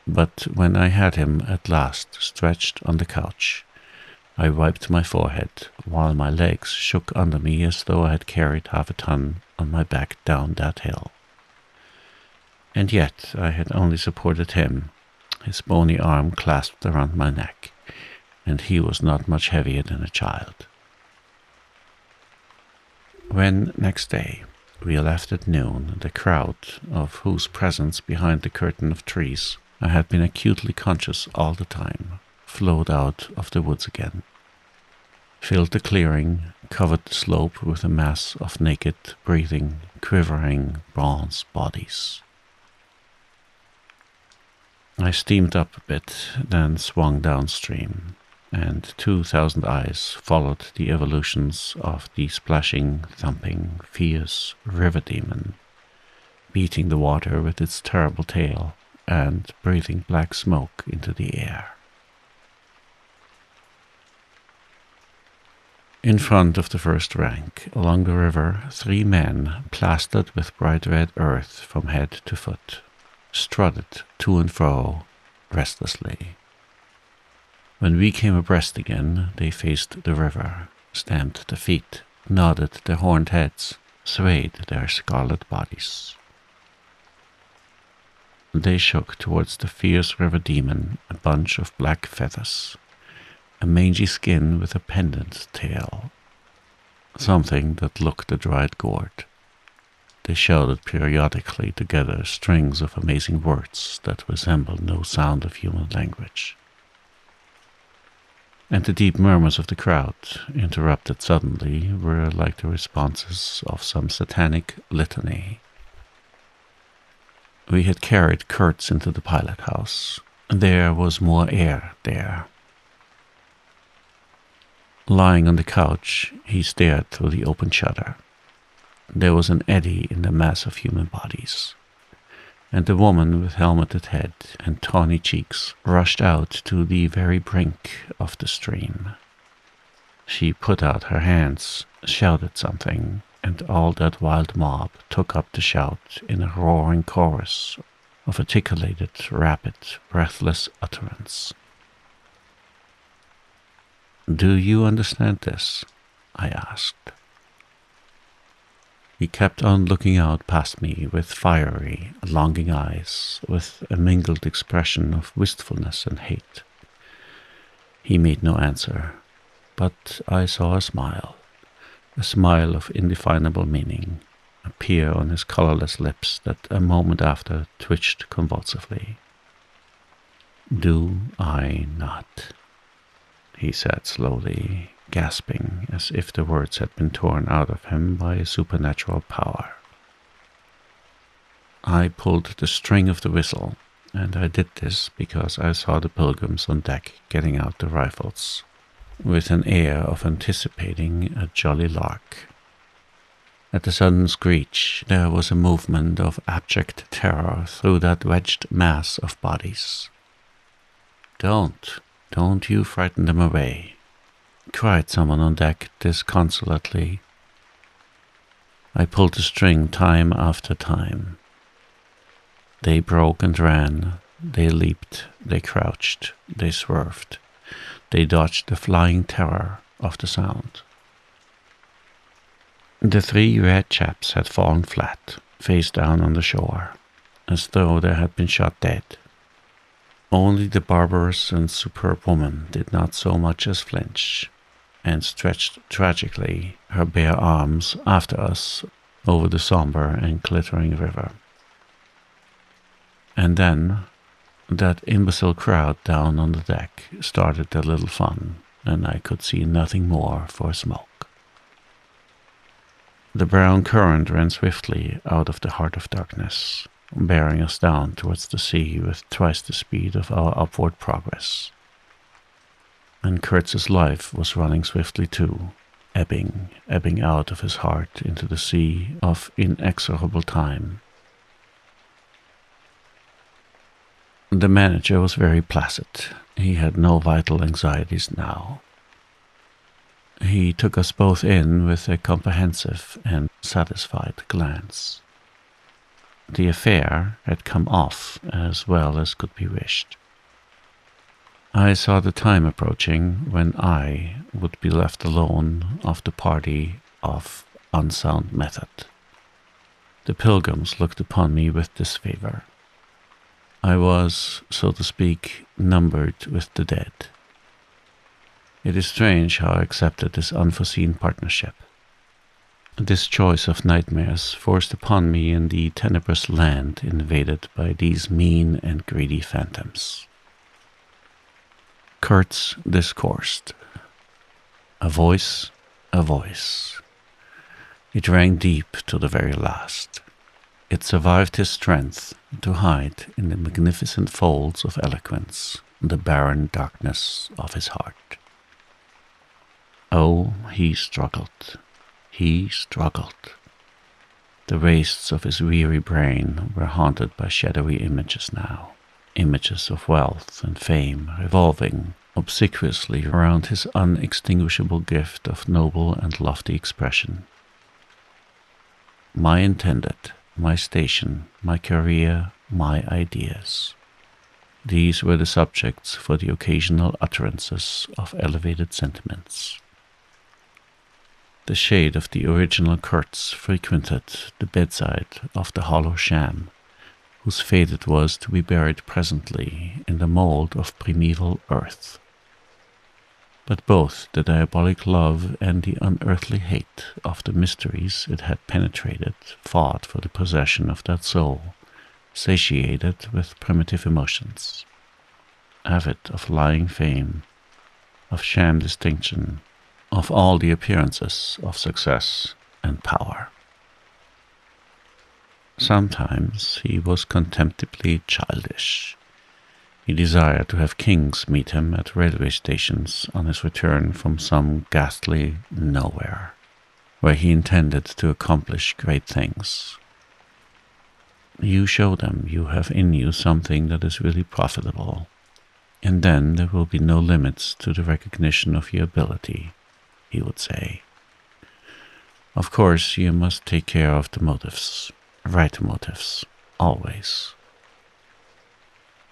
but when I had him at last stretched on the couch, I wiped my forehead while my legs shook under me as though I had carried half a ton on my back down that hill. And yet I had only supported him, his bony arm clasped around my neck, and he was not much heavier than a child. When, next day, we left at noon, the crowd, of whose presence behind the curtain of trees I had been acutely conscious all the time, flowed out of the woods again, filled the clearing, covered the slope with a mass of naked, breathing, quivering bronze bodies. I steamed up a bit, then swung downstream, and 2,000 eyes followed the evolutions of the splashing, thumping, fierce river demon, beating the water with its terrible tail and breathing black smoke into the air. In front of the first rank, along the river, 3 men, plastered with bright red earth from head to foot, strutted to and fro restlessly. When we came abreast again, they faced the river, stamped their feet, nodded their horned heads, swayed their scarlet bodies. They shook towards the fierce river demon a bunch of black feathers, a mangy skin with a pendant tail, something that looked a dried gourd. They shouted periodically together strings of amazing words that resembled no sound of human language. And the deep murmurs of the crowd, interrupted suddenly, were like the responses of some satanic litany. We had carried Kurtz into the pilot house. There was more air there. Lying on the couch, he stared through the open shutter. There was an eddy in the mass of human bodies, and the woman with helmeted head and tawny cheeks rushed out to the very brink of the stream. She put out her hands, shouted something, and all that wild mob took up the shout in a roaring chorus of articulated, rapid, breathless utterance. "Do you understand this?" I asked. He kept on looking out past me with fiery, longing eyes, with a mingled expression of wistfulness and hate. He made no answer, but I saw a smile of indefinable meaning, appear on his colorless lips that a moment after twitched convulsively. "Do I not?" he said slowly, gasping as if the words had been torn out of him by a supernatural power. I pulled the string of the whistle, and I did this because I saw the pilgrims on deck getting out the rifles, with an air of anticipating a jolly lark. At the sudden screech, there was a movement of abject terror through that wedged mass of bodies. Don't you frighten them away," cried someone on deck disconsolately. I pulled the string time after time. They broke and ran, they leaped, they crouched, they swerved, they dodged the flying terror of the sound. The 3 red chaps had fallen flat, face down on the shore, as though they had been shot dead. Only the barbarous and superb woman did not so much as flinch, and stretched tragically her bare arms after us over the somber and glittering river. And then that imbecile crowd down on the deck started their little fun, and I could see nothing more for smoke. The brown current ran swiftly out of the heart of darkness, bearing us down towards the sea with twice the speed of our upward progress. And Kurtz's life was running swiftly too, ebbing out of his heart into the sea of inexorable time. The manager was very placid. He had no vital anxieties now. He took us both in with a comprehensive and satisfied glance. The affair had come off as well as could be wished. I saw the time approaching when I would be left alone of the party of unsound method. The pilgrims looked upon me with disfavor. I was, so to speak, numbered with the dead. It is strange how I accepted this unforeseen partnership. This choice of nightmares forced upon me in the tenebrous land invaded by these mean and greedy phantoms. Kurtz discoursed. A voice, a voice. It rang deep to the very last. It survived his strength to hide in the magnificent folds of eloquence the barren darkness of his heart. Oh, he struggled. He struggled. The wastes of his weary brain were haunted by shadowy images now. Images of wealth and fame revolving obsequiously around his unextinguishable gift of noble and lofty expression. My intended, my station, my career, my ideas. These were the subjects for the occasional utterances of elevated sentiments. The shade of the original Kurtz frequented the bedside of the hollow sham, whose fate it was to be buried presently in the mold of primeval earth. But both the diabolic love and the unearthly hate of the mysteries it had penetrated fought for the possession of that soul, satiated with primitive emotions, avid of lying fame, of sham distinction, of all the appearances of success and power. Sometimes he was contemptibly childish. He desired to have kings meet him at railway stations on his return from some ghastly nowhere, where he intended to accomplish great things. You show them you have in you something that is really profitable, and then there will be no limits to the recognition of your ability, he would say. Of course, you must take care of the motives. Right motives, always.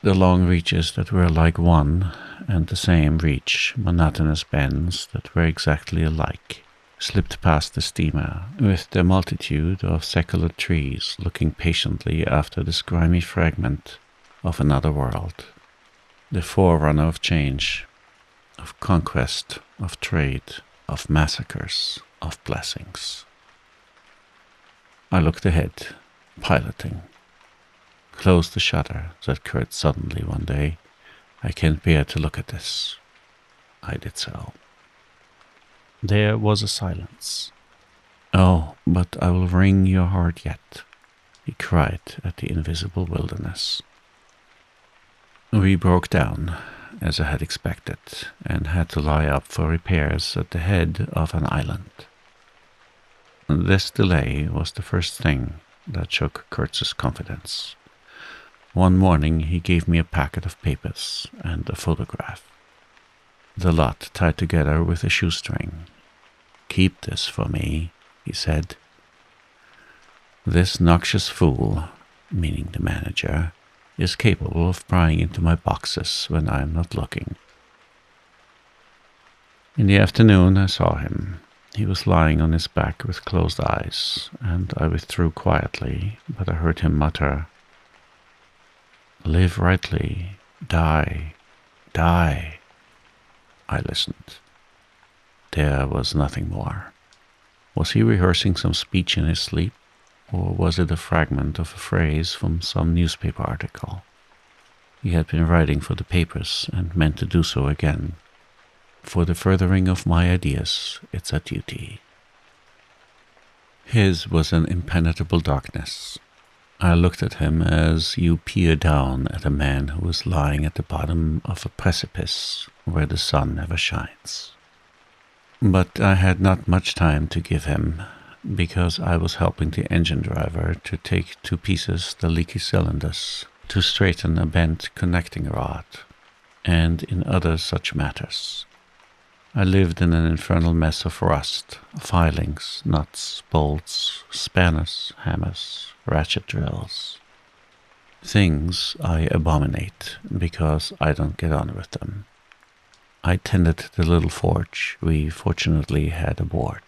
The long reaches that were like one and the same reach, monotonous bends that were exactly alike, slipped past the steamer with their multitude of secular trees looking patiently after this grimy fragment of another world, the forerunner of change, of conquest, of trade, of massacres, of blessings. I looked ahead, piloting. Close the shutter, said Kurt suddenly one day. I can't bear to look at this. I did so. There was a silence. Oh, but I will wring your heart yet, he cried at the invisible wilderness. We broke down, as I had expected, and had to lie up for repairs at the head of an island. This delay was the first thing that shook Kurtz's confidence. One morning he gave me a packet of papers and a photograph. The lot tied together with a shoestring. Keep this for me, he said. This noxious fool, meaning the manager, is capable of prying into my boxes when I am not looking. In the afternoon I saw him. He was lying on his back with closed eyes, and I withdrew quietly, but I heard him mutter, "Live rightly, die, die." I listened. There was nothing more. Was he rehearsing some speech in his sleep, or was it a fragment of a phrase from some newspaper article? He had been writing for the papers and meant to do so again. For the furthering of my ideas, it's a duty. His was an impenetrable darkness. I looked at him as you peer down at a man who is lying at the bottom of a precipice where the sun never shines. But I had not much time to give him, because I was helping the engine driver to take to pieces the leaky cylinders, to straighten a bent connecting rod, and in other such matters. I lived in an infernal mess of rust, filings, nuts, bolts, spanners, hammers, ratchet drills. Things I abominate because I don't get on with them. I tended the little forge we fortunately had aboard.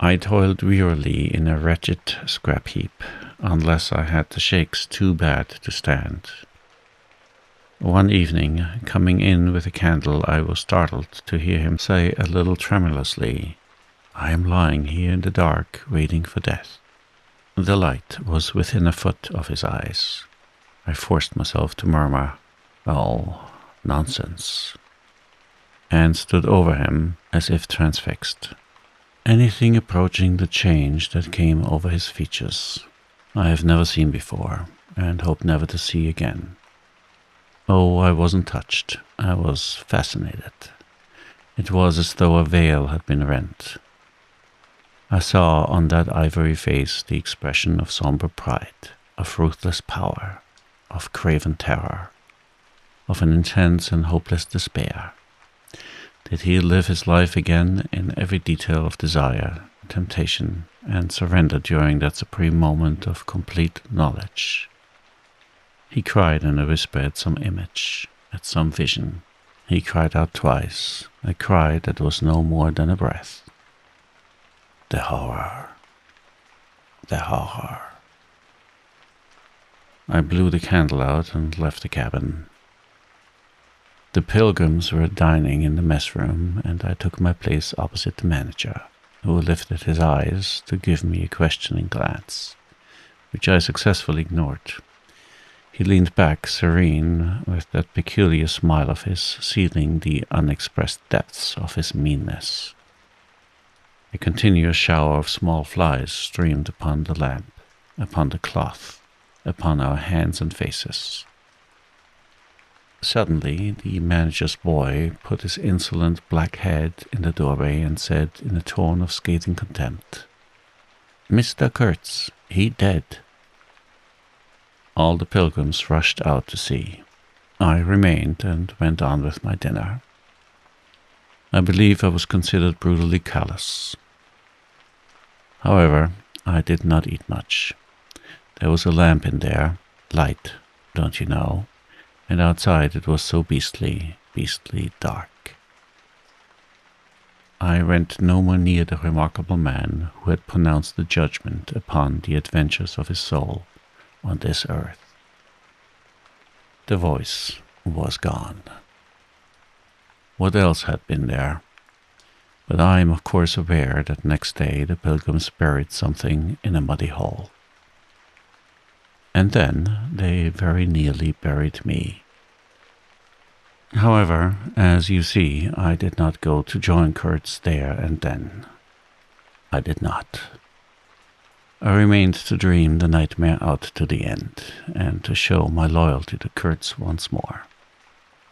I toiled wearily in a wretched scrap heap, unless I had the shakes too bad to stand. One evening, coming in with a candle, I was startled to hear him say a little tremulously, "I am lying here in the dark, waiting for death." The light was within a foot of his eyes. I forced myself to murmur, "Oh, nonsense," and stood over him as if transfixed. Anything approaching the change that came over his features I have never seen before, and hope never to see again. Oh, I wasn't touched. I was fascinated. It was as though a veil had been rent. I saw on that ivory face the expression of somber pride, of ruthless power, of craven terror, of an intense and hopeless despair. Did he live his life again in every detail of desire, temptation, and surrender during that supreme moment of complete knowledge? He cried in a whisper at some image, at some vision. He cried out twice, a cry that was no more than a breath. The horror. The horror. I blew the candle out and left the cabin. The pilgrims were dining in the mess room, and I took my place opposite the manager, who lifted his eyes to give me a questioning glance, which I successfully ignored. He leaned back, serene, with that peculiar smile of his, sealing the unexpressed depths of his meanness. A continuous shower of small flies streamed upon the lamp, upon the cloth, upon our hands and faces. Suddenly, the manager's boy put his insolent black head in the doorway and said in a tone of scathing contempt, "Mr. Kurtz, he dead." All the pilgrims rushed out to see. I remained and went on with my dinner. I believe I was considered brutally callous. However, I did not eat much. There was a lamp in there, light, don't you know, and outside it was so beastly dark. I went no more near the remarkable man who had pronounced the judgment upon the adventures of his soul on this earth. The voice was gone. What else had been there? But I am of course aware that next day the pilgrims buried something in a muddy hole. And then they very nearly buried me. However, as you see, I did not go to join Kurtz there and then. I did not. I remained to dream the nightmare out to the end, and to show my loyalty to Kurtz once more.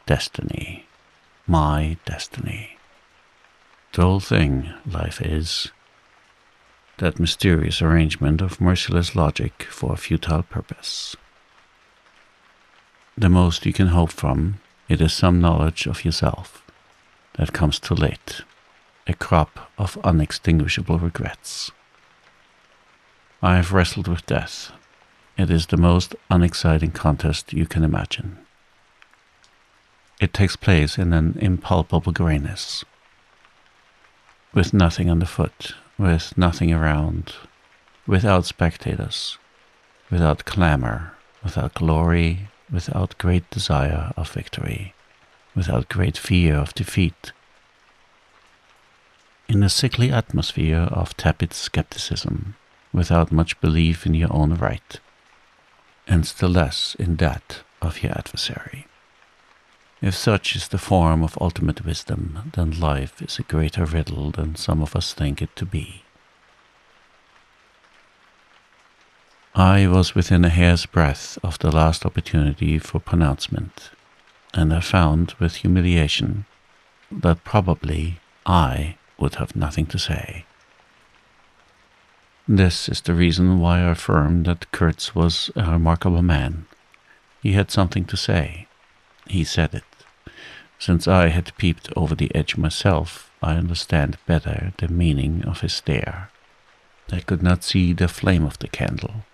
Destiny. My destiny. Droll thing life is. That mysterious arrangement of merciless logic for a futile purpose. The most you can hope from, it is some knowledge of yourself that comes too late, a crop of unextinguishable regrets. I have wrestled with death. It is the most unexciting contest you can imagine. It takes place in an impalpable grayness, with nothing underfoot, with nothing around, without spectators, without clamor, without glory, without great desire of victory, without great fear of defeat. In a sickly atmosphere of tepid skepticism, without much belief in your own right, and still less in that of your adversary. If such is the form of ultimate wisdom, then life is a greater riddle than some of us think it to be. I was within a hair's breadth of the last opportunity for pronouncement, and I found with humiliation that probably I would have nothing to say. This is the reason why I affirm that Kurtz was a remarkable man. He had something to say. He said it. Since I had peeped over the edge myself, I understand better the meaning of his stare. I could not see the flame of the candle,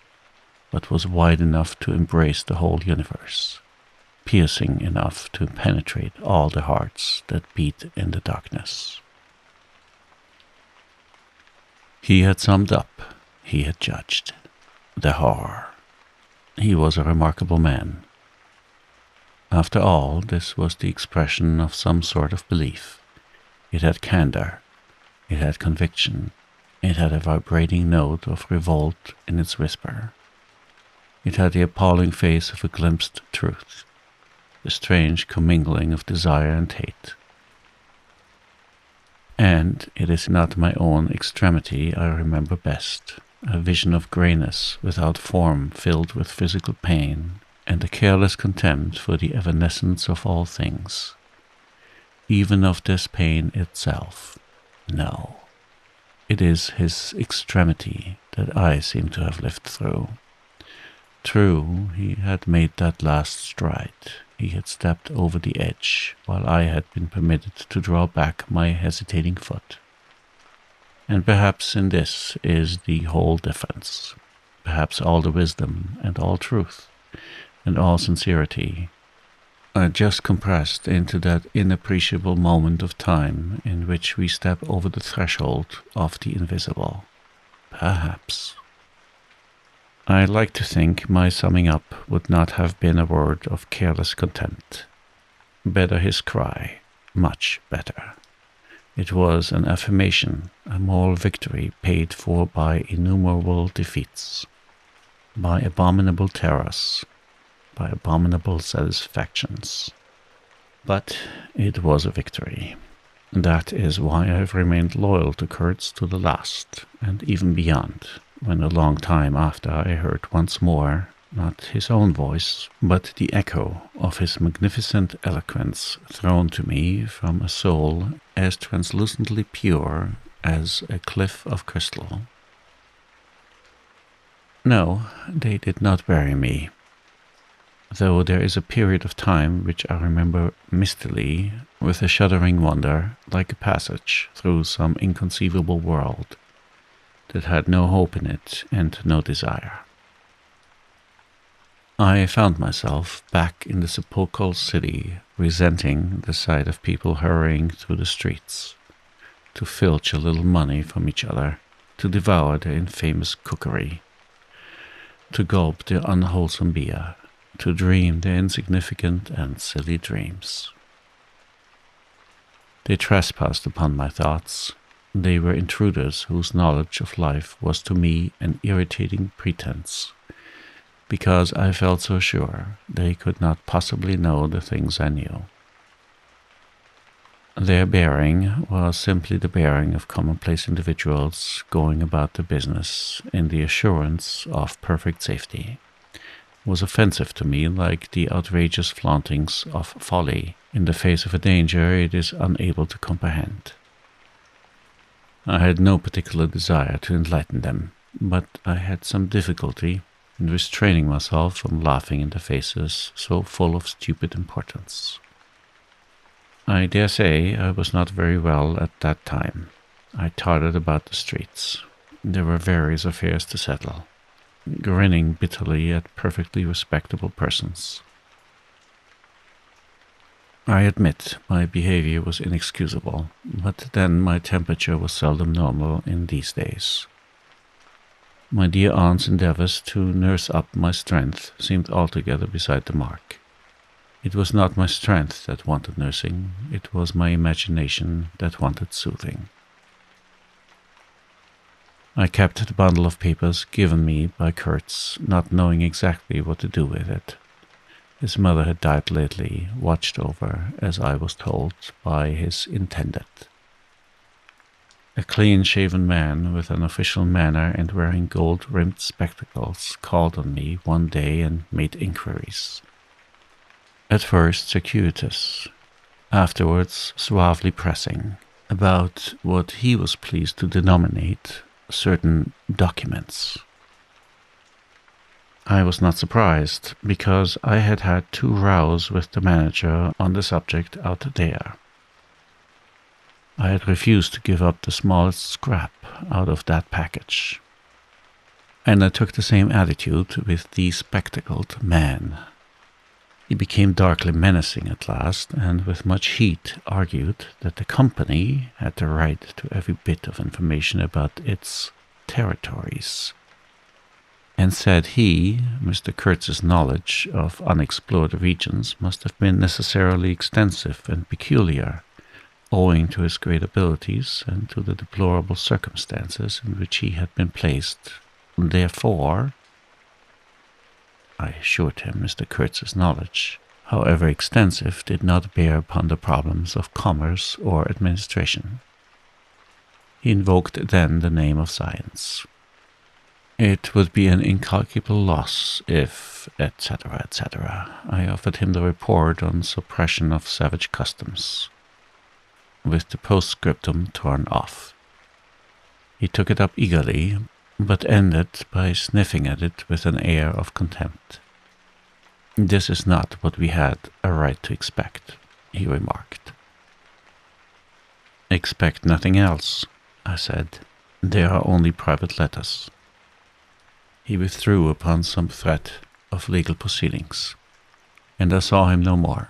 but was wide enough to embrace the whole universe, piercing enough to penetrate all the hearts that beat in the darkness. He had summed up, he had judged. The horror. He was a remarkable man. After all, this was the expression of some sort of belief. It had candor, it had conviction, it had a vibrating note of revolt in its whisper. It had the appalling face of a glimpsed truth, the strange commingling of desire and hate. And it is not my own extremity I remember best, a vision of greyness without form filled with physical pain, and a careless contempt for the evanescence of all things, even of this pain itself. No, it is his extremity that I seem to have lived through. True, he had made that last stride. He had stepped over the edge, while I had been permitted to draw back my hesitating foot. And perhaps in this is the whole difference. Perhaps all the wisdom and all truth and all sincerity are just compressed into that inappreciable moment of time in which we step over the threshold of the invisible. Perhaps. I like to think my summing up would not have been a word of careless contempt. Better his cry, much better. It was an affirmation, a moral victory paid for by innumerable defeats, by abominable terrors, by abominable satisfactions. But it was a victory. That is why I have remained loyal to Kurtz to the last, and even beyond, when a long time after I heard once more, not his own voice, but the echo of his magnificent eloquence thrown to me from a soul as translucently pure as a cliff of crystal. No, they did not bury me, though there is a period of time which I remember mistily, with a shuddering wonder, like a passage through some inconceivable world that had no hope in it and no desire. I found myself back in the sepulchral city, resenting the sight of people hurrying through the streets, to filch a little money from each other, to devour their infamous cookery, to gulp their unwholesome beer, to dream their insignificant and silly dreams. They trespassed upon my thoughts. They were intruders whose knowledge of life was to me an irritating pretense, because I felt so sure they could not possibly know the things I knew. Their bearing was simply the bearing of commonplace individuals going about their business in the assurance of perfect safety. It was offensive to me, like the outrageous flauntings of folly in the face of a danger it is unable to comprehend. I had no particular desire to enlighten them, but I had some difficulty in restraining myself from laughing in their faces so full of stupid importance. I dare say I was not very well at that time. I tottered about the streets. There were various affairs to settle, grinning bitterly at perfectly respectable persons. I admit my behavior was inexcusable, but then my temperature was seldom normal in these days. My dear aunt's endeavors to nurse up my strength seemed altogether beside the mark. It was not my strength that wanted nursing, it was my imagination that wanted soothing. I kept the bundle of papers given me by Kurtz, not knowing exactly what to do with it. His mother had died lately, watched over, as I was told, by his intendant. A clean-shaven man with an official manner and wearing gold-rimmed spectacles called on me one day and made inquiries. At first circuitous, afterwards suavely pressing, about what he was pleased to denominate certain documents. I was not surprised, because I had had 2 rows with the manager on the subject out there. I had refused to give up the smallest scrap out of that package. And I took the same attitude with the spectacled man. He became darkly menacing at last, and with much heat argued that the company had the right to every bit of information about its territories, and said he, Mr. Kurtz's knowledge of unexplored regions must have been necessarily extensive and peculiar, owing to his great abilities and to the deplorable circumstances in which he had been placed. Therefore, I assured him Mr. Kurtz's knowledge, however extensive, did not bear upon the problems of commerce or administration. He invoked then the name of science. It would be an incalculable loss if, etc., etc. I offered him the report on suppression of savage customs, with the postscriptum torn off. He took it up eagerly, but ended by sniffing at it with an air of contempt. "This is not what we had a right to expect," he remarked. "Expect nothing else," I said. "There are only private letters." He withdrew upon some threat of legal proceedings, and I saw him no more.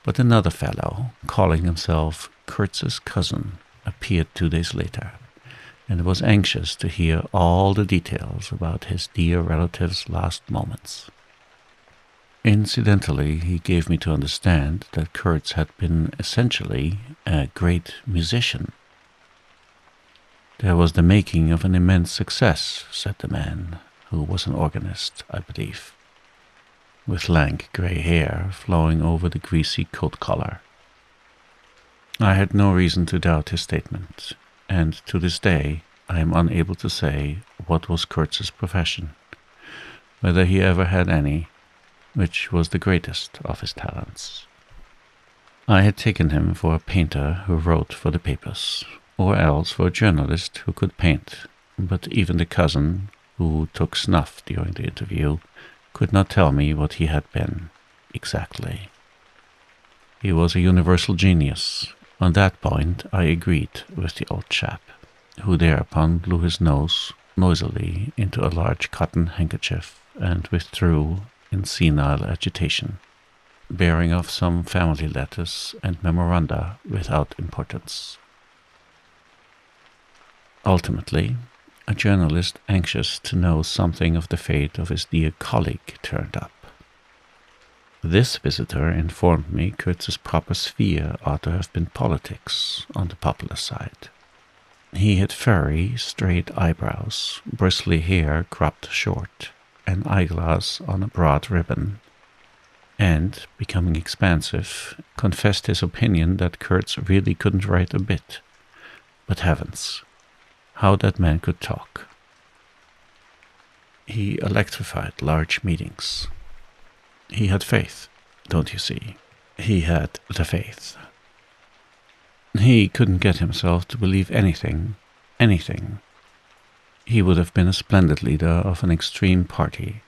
But another fellow, calling himself Kurtz's cousin, appeared 2 days later, and was anxious to hear all the details about his dear relative's last moments. Incidentally, he gave me to understand that Kurtz had been essentially a great musician. "There was the making of an immense success," said the man, who was an organist, I believe, with lank grey hair flowing over the greasy coat collar. I had no reason to doubt his statement, and to this day I am unable to say what was Kurtz's profession, whether he ever had any, which was the greatest of his talents. I had taken him for a painter who wrote for the papers, or else for a journalist who could paint, but even the cousin, who took snuff during the interview, could not tell me what he had been exactly. He was a universal genius. On that point I agreed with the old chap, who thereupon blew his nose noisily into a large cotton handkerchief and withdrew in senile agitation, bearing off some family letters and memoranda without importance. Ultimately, a journalist anxious to know something of the fate of his dear colleague turned up. This visitor informed me Kurtz's proper sphere ought to have been politics on the popular side. He had furry, straight eyebrows, bristly hair cropped short, an eyeglass on a broad ribbon, and, becoming expansive, confessed his opinion that Kurtz really couldn't write a bit. But heavens, how that man could talk! He electrified large meetings. He had faith, don't you see? He had the faith. He couldn't get himself to believe anything. He would have been a splendid leader of an extreme party.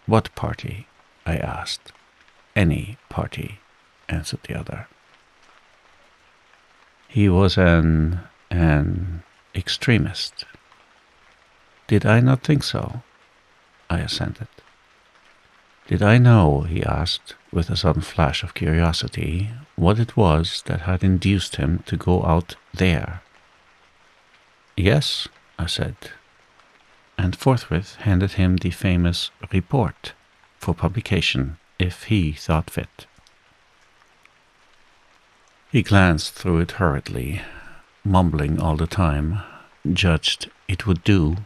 "What party?" I asked. "Any party," answered the other. He was an extremist. Did I not think so? I assented. Did I know, he asked, with a sudden flash of curiosity, what it was that had induced him to go out there? "Yes," I said, and forthwith handed him the famous report for publication, if he thought fit. He glanced through it hurriedly, mumbling all the time, judged it would do,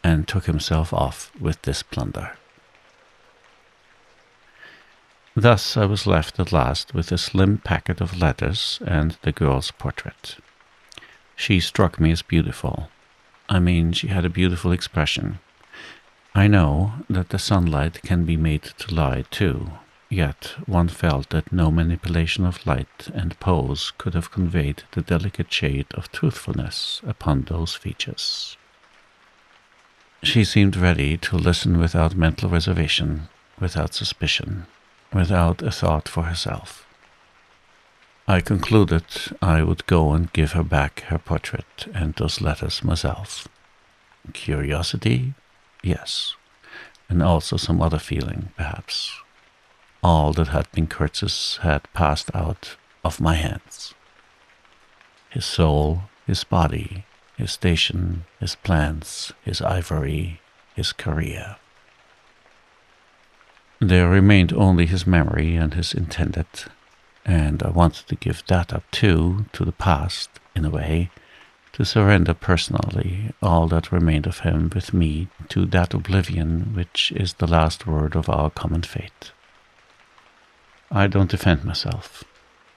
and took himself off with this plunder. Thus I was left at last with a slim packet of letters and the girl's portrait. She struck me as beautiful. I mean, she had a beautiful expression. I know that the sunlight can be made to lie too, yet one felt that no manipulation of light and pose could have conveyed the delicate shade of truthfulness upon those features. She seemed ready to listen without mental reservation, without suspicion, without a thought for herself. I concluded I would go and give her back her portrait and those letters myself. Curiosity? Yes. And also some other feeling, perhaps. All that had been Kurtz's had passed out of my hands. His soul, his body, his station, his plans, his ivory, his career. There remained only his memory and his intended, and I wanted to give that up too, to the past, in a way, to surrender personally all that remained of him with me to that oblivion which is the last word of our common fate. I don't defend myself.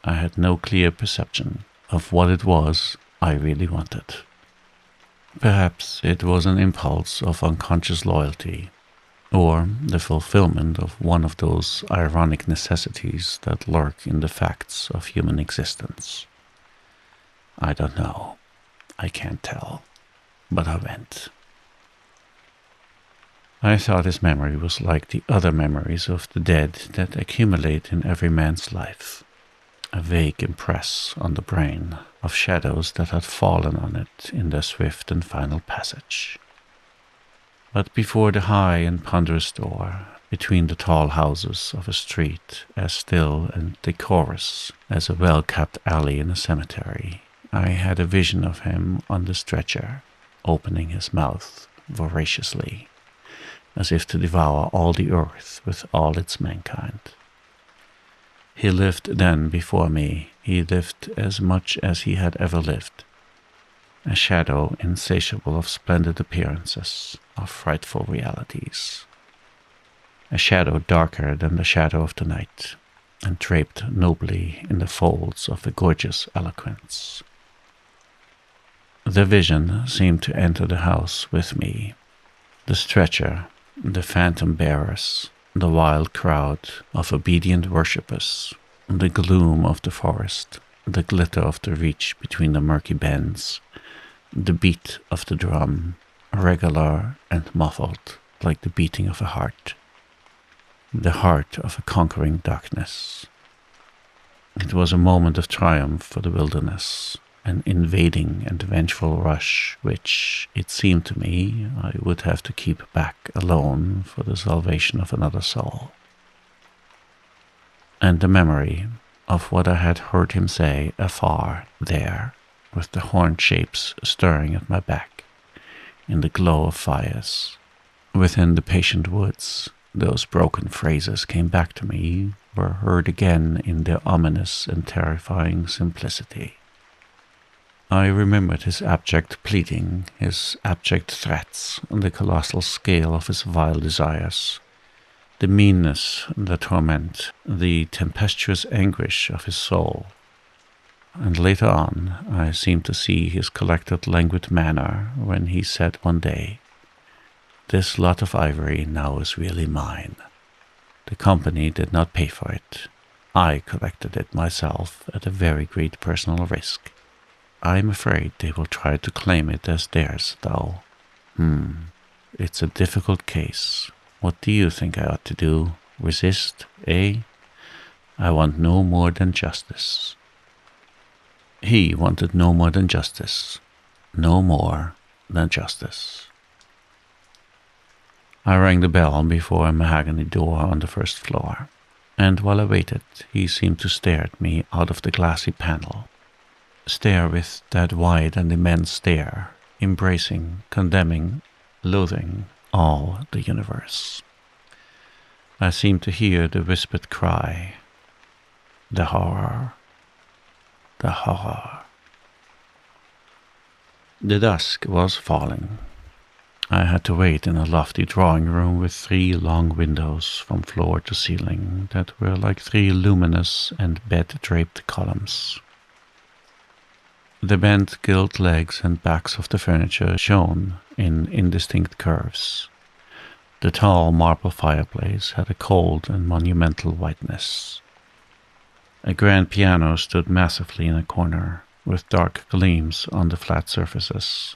I had no clear perception of what it was I really wanted. Perhaps it was an impulse of unconscious loyalty, or the fulfillment of one of those ironic necessities that lurk in the facts of human existence. I don't know. I can't tell. But I went. I thought his memory was like the other memories of the dead that accumulate in every man's life. A vague impress on the brain of shadows that had fallen on it in their swift and final passage. But before the high and ponderous door, between the tall houses of a street as still and decorous as a well-kept alley in a cemetery, I had a vision of him on the stretcher, opening his mouth voraciously, as if to devour all the earth with all its mankind. He lived then before me. He lived as much as he had ever lived. A shadow insatiable of splendid appearances, of frightful realities. A shadow darker than the shadow of the night, and draped nobly in the folds of a gorgeous eloquence. The vision seemed to enter the house with me. The stretcher, the phantom bearers, the wild crowd of obedient worshippers, the gloom of the forest, the glitter of the reach between the murky bends, the beat of the drum, regular and muffled like the beating of a heart, the heart of a conquering darkness. It was a moment of triumph for the wilderness, an invading and vengeful rush which, it seemed to me, I would have to keep back alone for the salvation of another soul. And the memory of what I had heard him say afar there, with the horned shapes stirring at my back, in the glow of fires, within the patient woods, those broken phrases came back to me, were heard again in their ominous and terrifying simplicity. I remembered his abject pleading, his abject threats, the colossal scale of his vile desires, the meanness, the torment, the tempestuous anguish of his soul. And later on, I seemed to see his collected languid manner when he said one day, "This lot of ivory now is really mine. The company did not pay for it. I collected it myself at a very great personal risk. I'm afraid they will try to claim it as theirs, though. It's a difficult case. What do you think I ought to do? Resist, eh? I want no more than justice." He wanted no more than justice. No more than justice. I rang the bell before a mahogany door on the first floor, and while I waited, he seemed to stare at me out of the glassy panel. Stare with that wide and immense stare, embracing, condemning, loathing all the universe. I seemed to hear the whispered cry, "The horror, the horror." The dusk was falling. I had to wait in a lofty drawing room with 3 long windows from floor to ceiling that were like 3 luminous and bed-draped columns. The bent gilt legs and backs of the furniture shone in indistinct curves. The tall marble fireplace had a cold and monumental whiteness. A grand piano stood massively in a corner, with dark gleams on the flat surfaces.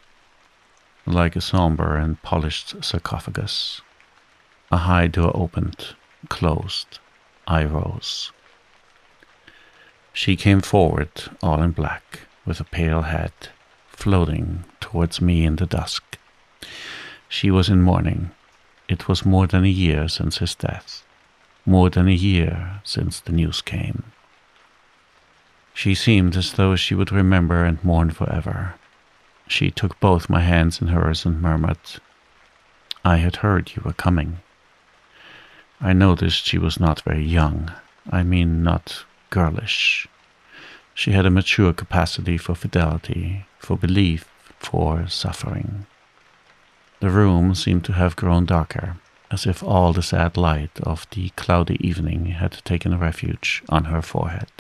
like a somber and polished sarcophagus. A high door opened, closed. I rose. She came forward, all in black, with a pale head, floating towards me in the dusk. She was in mourning. It was more than a year since his death, more than a year since the news came. She seemed as though she would remember and mourn forever. She took both my hands in hers and murmured, "I had heard you were coming." I noticed she was not very young. I mean, not girlish. She had a mature capacity for fidelity, for belief, for suffering. The room seemed to have grown darker, as if all the sad light of the cloudy evening had taken refuge on her forehead.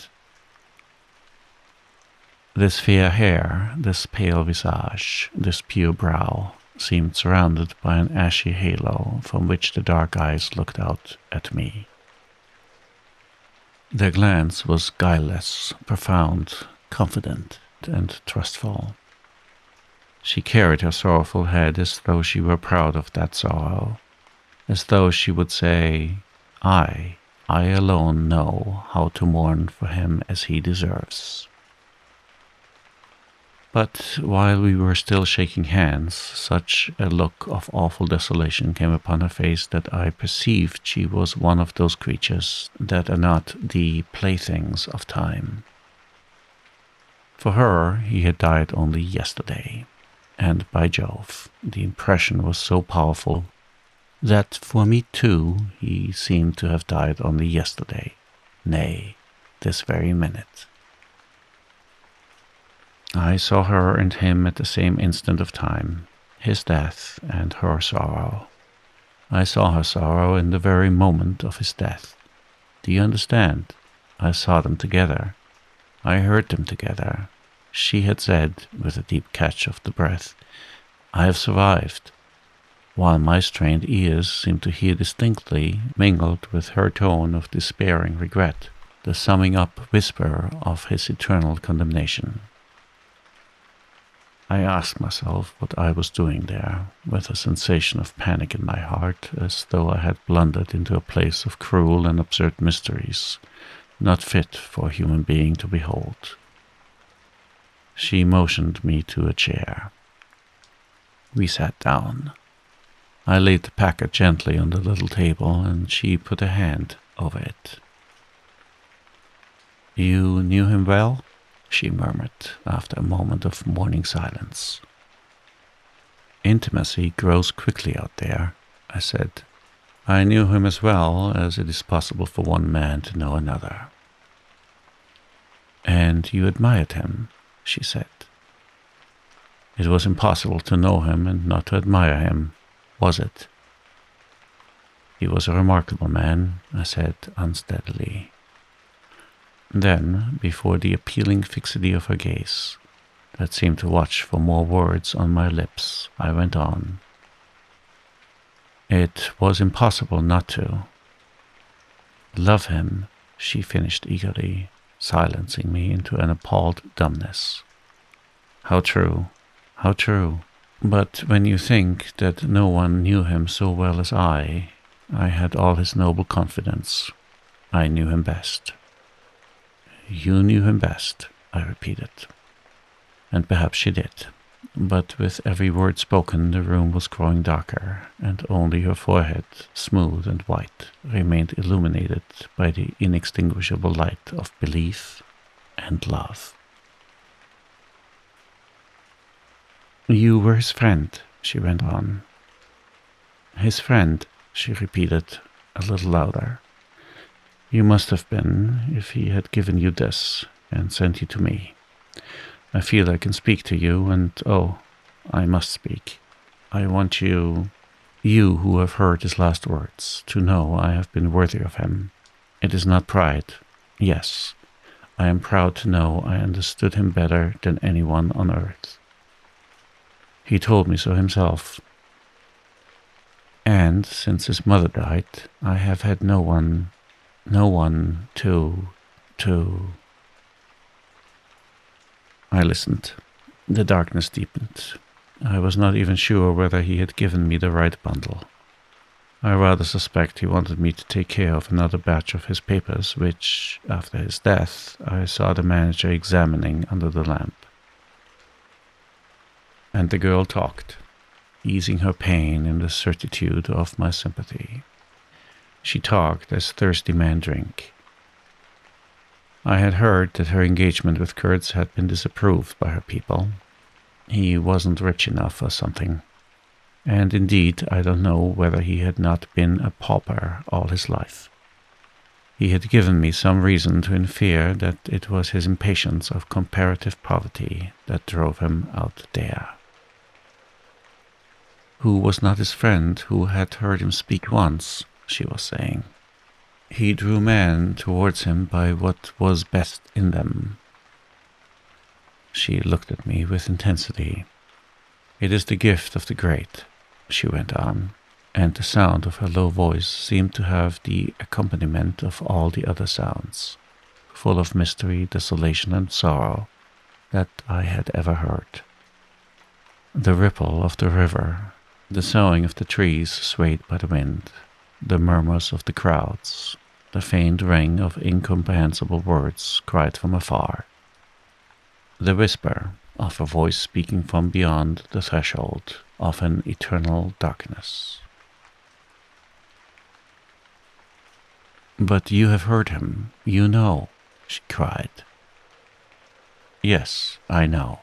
This fair hair, this pale visage, this pure brow, seemed surrounded by an ashy halo from which the dark eyes looked out at me. Their glance was guileless, profound, confident, and trustful. She carried her sorrowful head as though she were proud of that sorrow, as though she would say, I alone know how to mourn for him as he deserves." But while we were still shaking hands, such a look of awful desolation came upon her face that I perceived she was one of those creatures that are not the playthings of time. For her, he had died only yesterday, and by Jove, the impression was so powerful that for me too he seemed to have died only yesterday, nay, this very minute. I saw her and him at the same instant of time, his death and her sorrow. I saw her sorrow in the very moment of his death. Do you understand? I saw them together. I heard them together. She had said, with a deep catch of the breath, "I have survived," while my strained ears seemed to hear distinctly, mingled with her tone of despairing regret, the summing up whisper of his eternal condemnation. I asked myself what I was doing there, with a sensation of panic in my heart, as though I had blundered into a place of cruel and absurd mysteries, not fit for a human being to behold. She motioned me to a chair. We sat down. I laid the packet gently on the little table, and she put a hand over it. "You knew him well?" she murmured after a moment of mourning silence. "Intimacy grows quickly out there," I said. "I knew him as well as it is possible for one man to know another." "And you admired him," she said. "It was impossible to know him and not to admire him, was it?" "He was a remarkable man," I said unsteadily. Then, before the appealing fixity of her gaze, that seemed to watch for more words on my lips, I went on. "It was impossible not to." "Love him," she finished eagerly, silencing me into an appalled dumbness. "How true, how true. But when you think that no one knew him so well as I had all his noble confidence. I knew him best." "You knew him best," I repeated. And perhaps she did, but with every word spoken the room was growing darker, and only her forehead, smooth and white, remained illuminated by the inextinguishable light of belief and love. "You were his friend," she went on. "His friend," she repeated, a little louder. "You must have been, if he had given you this, and sent you to me. I feel I can speak to you, and oh, I must speak. I want you who have heard his last words, to know I have been worthy of him. It is not pride. Yes, I am proud to know I understood him better than anyone on earth. He told me so himself. And since his mother died, I have had no one to... I listened. The darkness deepened. I was not even sure whether he had given me the right bundle. I rather suspect he wanted me to take care of another batch of his papers, which, after his death, I saw the manager examining under the lamp. And the girl talked, easing her pain in the certitude of my sympathy. She talked as thirsty men drink. I had heard that her engagement with Kurtz had been disapproved by her people. He wasn't rich enough or something. And indeed, I don't know whether he had not been a pauper all his life. He had given me some reason to infer that it was his impatience of comparative poverty that drove him out there. Who was not his friend who had heard him speak once, she was saying. He drew men towards him by what was best in them. She looked at me with intensity. It is the gift of the great, she went on, and the sound of her low voice seemed to have the accompaniment of all the other sounds, full of mystery, desolation, and sorrow, that I had ever heard. The ripple of the river, the soughing of the trees swayed by the wind, the murmurs of the crowds, the faint ring of incomprehensible words cried from afar, the whisper of a voice speaking from beyond the threshold of an eternal darkness. "But you have heard him, you know," she cried. "Yes, I know,"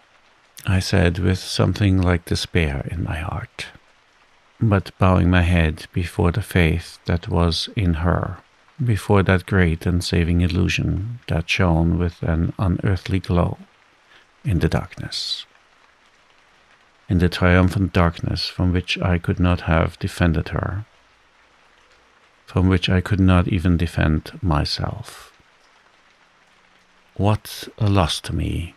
I said with something like despair in my heart, but bowing my head before the faith that was in her, before that great and saving illusion that shone with an unearthly glow in the darkness, in the triumphant darkness from which I could not have defended her, from which I could not even defend myself. What a loss to me,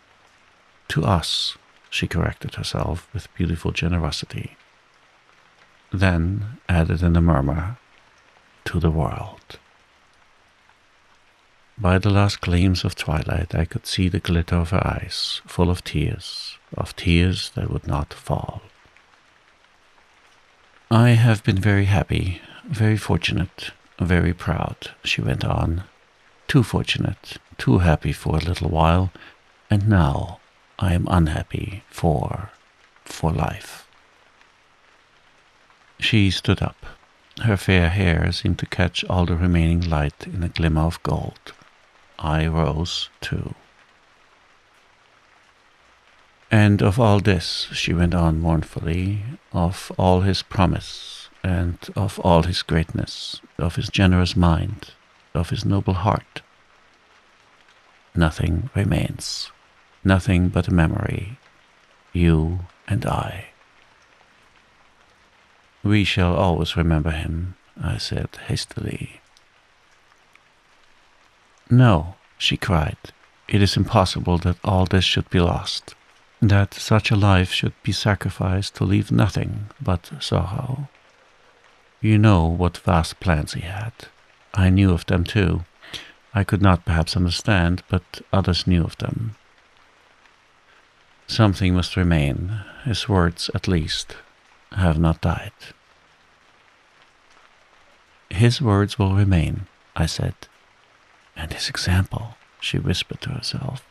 to us, she corrected herself with beautiful generosity, then added in a murmur, to the world. By the last gleams of twilight I could see the glitter of her eyes, full of tears that would not fall. "I have been very happy, very fortunate, very proud," she went on. "Too fortunate, too happy for a little while, and now I am unhappy for life." She stood up. Her fair hair seemed to catch all the remaining light in a glimmer of gold. I rose, too. "And of all this," she went on mournfully, "of all his promise, and of all his greatness, of his generous mind, of his noble heart, nothing remains, nothing but a memory, you and I." "We shall always remember him," I said hastily. "No," she cried, "it is impossible that all this should be lost, that such a life should be sacrificed to leave nothing but sorrow. You know what vast plans he had. I knew of them too. I could not perhaps understand, but others knew of them. Something must remain. His words, at least, have not died." "His words will remain," I said. "And his example," she whispered to herself.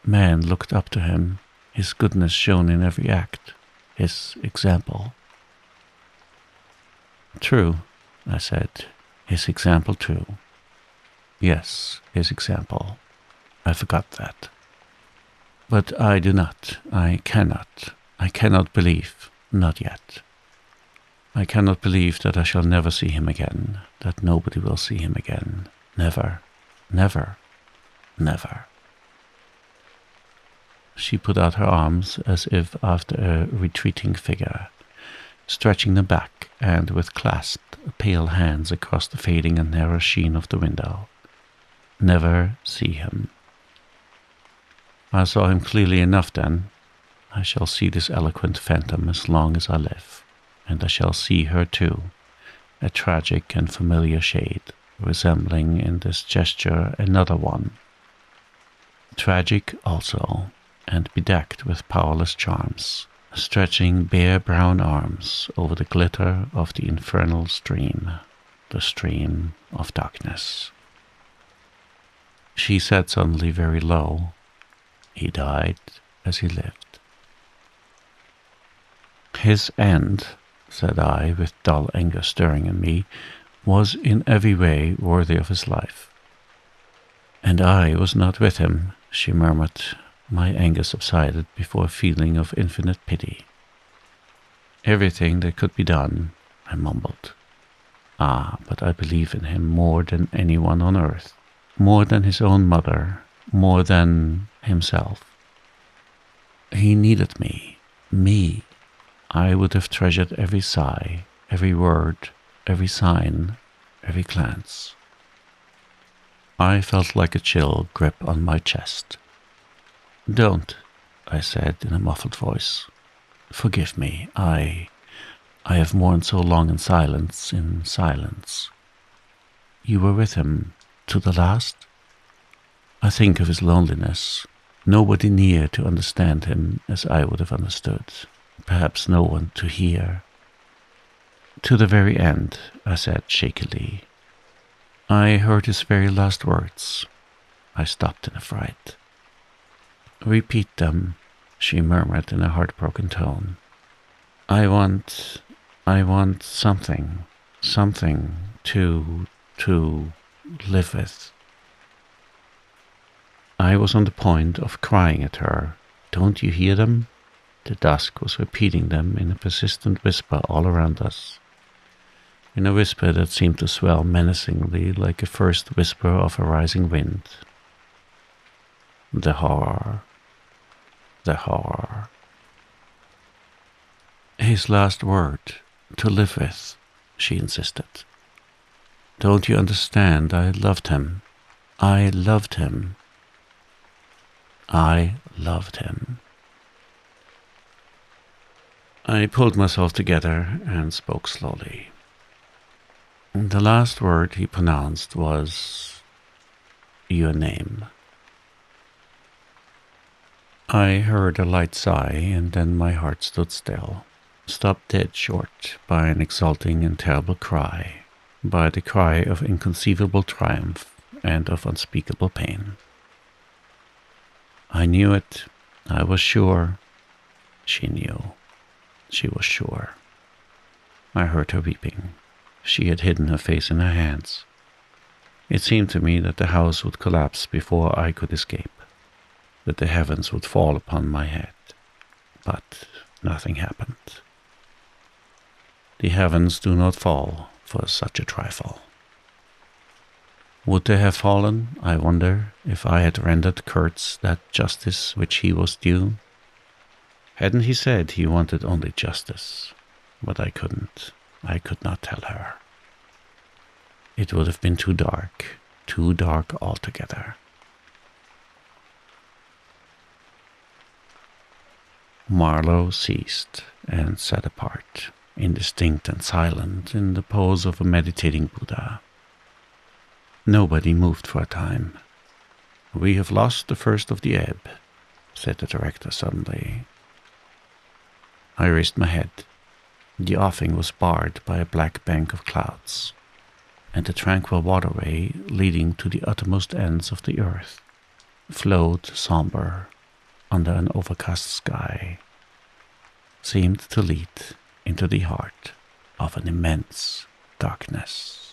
"Man looked up to him, his goodness shone in every act, his example." "True," I said, "his example too. Yes, his example. I forgot that. But I do not, I cannot believe, not yet. I cannot believe that I shall never see him again, that nobody will see him again. Never, never, never." She put out her arms as if after a retreating figure, stretching them back and with clasped pale hands across the fading and narrow sheen of the window. Never see him. I saw him clearly enough then. I shall see this eloquent phantom as long as I live, and I shall see her too, a tragic and familiar shade, resembling in this gesture another one, tragic also, and bedecked with powerless charms, stretching bare brown arms over the glitter of the infernal stream, the stream of darkness. She said suddenly very low, "He died as he lived." "His end," said I, with dull anger stirring in me, "was in every way worthy of his life." "And I was not with him," she murmured. My anger subsided before a feeling of infinite pity. "Everything that could be done," I mumbled. "Ah, but I believe in him more than anyone on earth, more than his own mother, more than himself. He needed me, me. I would have treasured every sigh, every word, every sign, every glance." I felt like a chill grip on my chest. "Don't," I said in a muffled voice. "Forgive me. I have mourned so long in silence, in silence." "You were with him to the last?" "I think of his loneliness. Nobody near to understand him as I would have understood. Perhaps no one to hear." "To the very end," I said shakily. "I heard his very last words." I stopped in a fright. "Repeat them," she murmured in a heartbroken tone. I want something to live with." I was on the point of crying at her. "Don't you hear them?" The dusk was repeating them in a persistent whisper all around us, in a whisper that seemed to swell menacingly like a first whisper of a rising wind. The horror. The horror. "His last word, to live with," she insisted. "Don't you understand? I loved him. I loved him. I loved him." I pulled myself together and spoke slowly. "The last word he pronounced was your name." I heard a light sigh, and then my heart stood still, stopped dead short by an exulting and terrible cry, by the cry of inconceivable triumph and of unspeakable pain. I knew it. I was sure. She knew. She was sure. I heard her weeping. She had hidden her face in her hands. It seemed to me that the house would collapse before I could escape, that the heavens would fall upon my head. But nothing happened. The heavens do not fall for such a trifle. Would they have fallen, I wonder, if I had rendered Kurtz that justice which he was due? Hadn't he said he wanted only justice? But I couldn't. I could not tell her. It would have been too dark altogether. Marlowe ceased and sat apart, indistinct and silent, in the pose of a meditating Buddha. Nobody moved for a time. "We have lost the first of the ebb," said the director suddenly. I raised my head. The offing was barred by a black bank of clouds, and the tranquil waterway leading to the uttermost ends of the earth flowed somber under an overcast sky, seemed to lead into the heart of an immense darkness.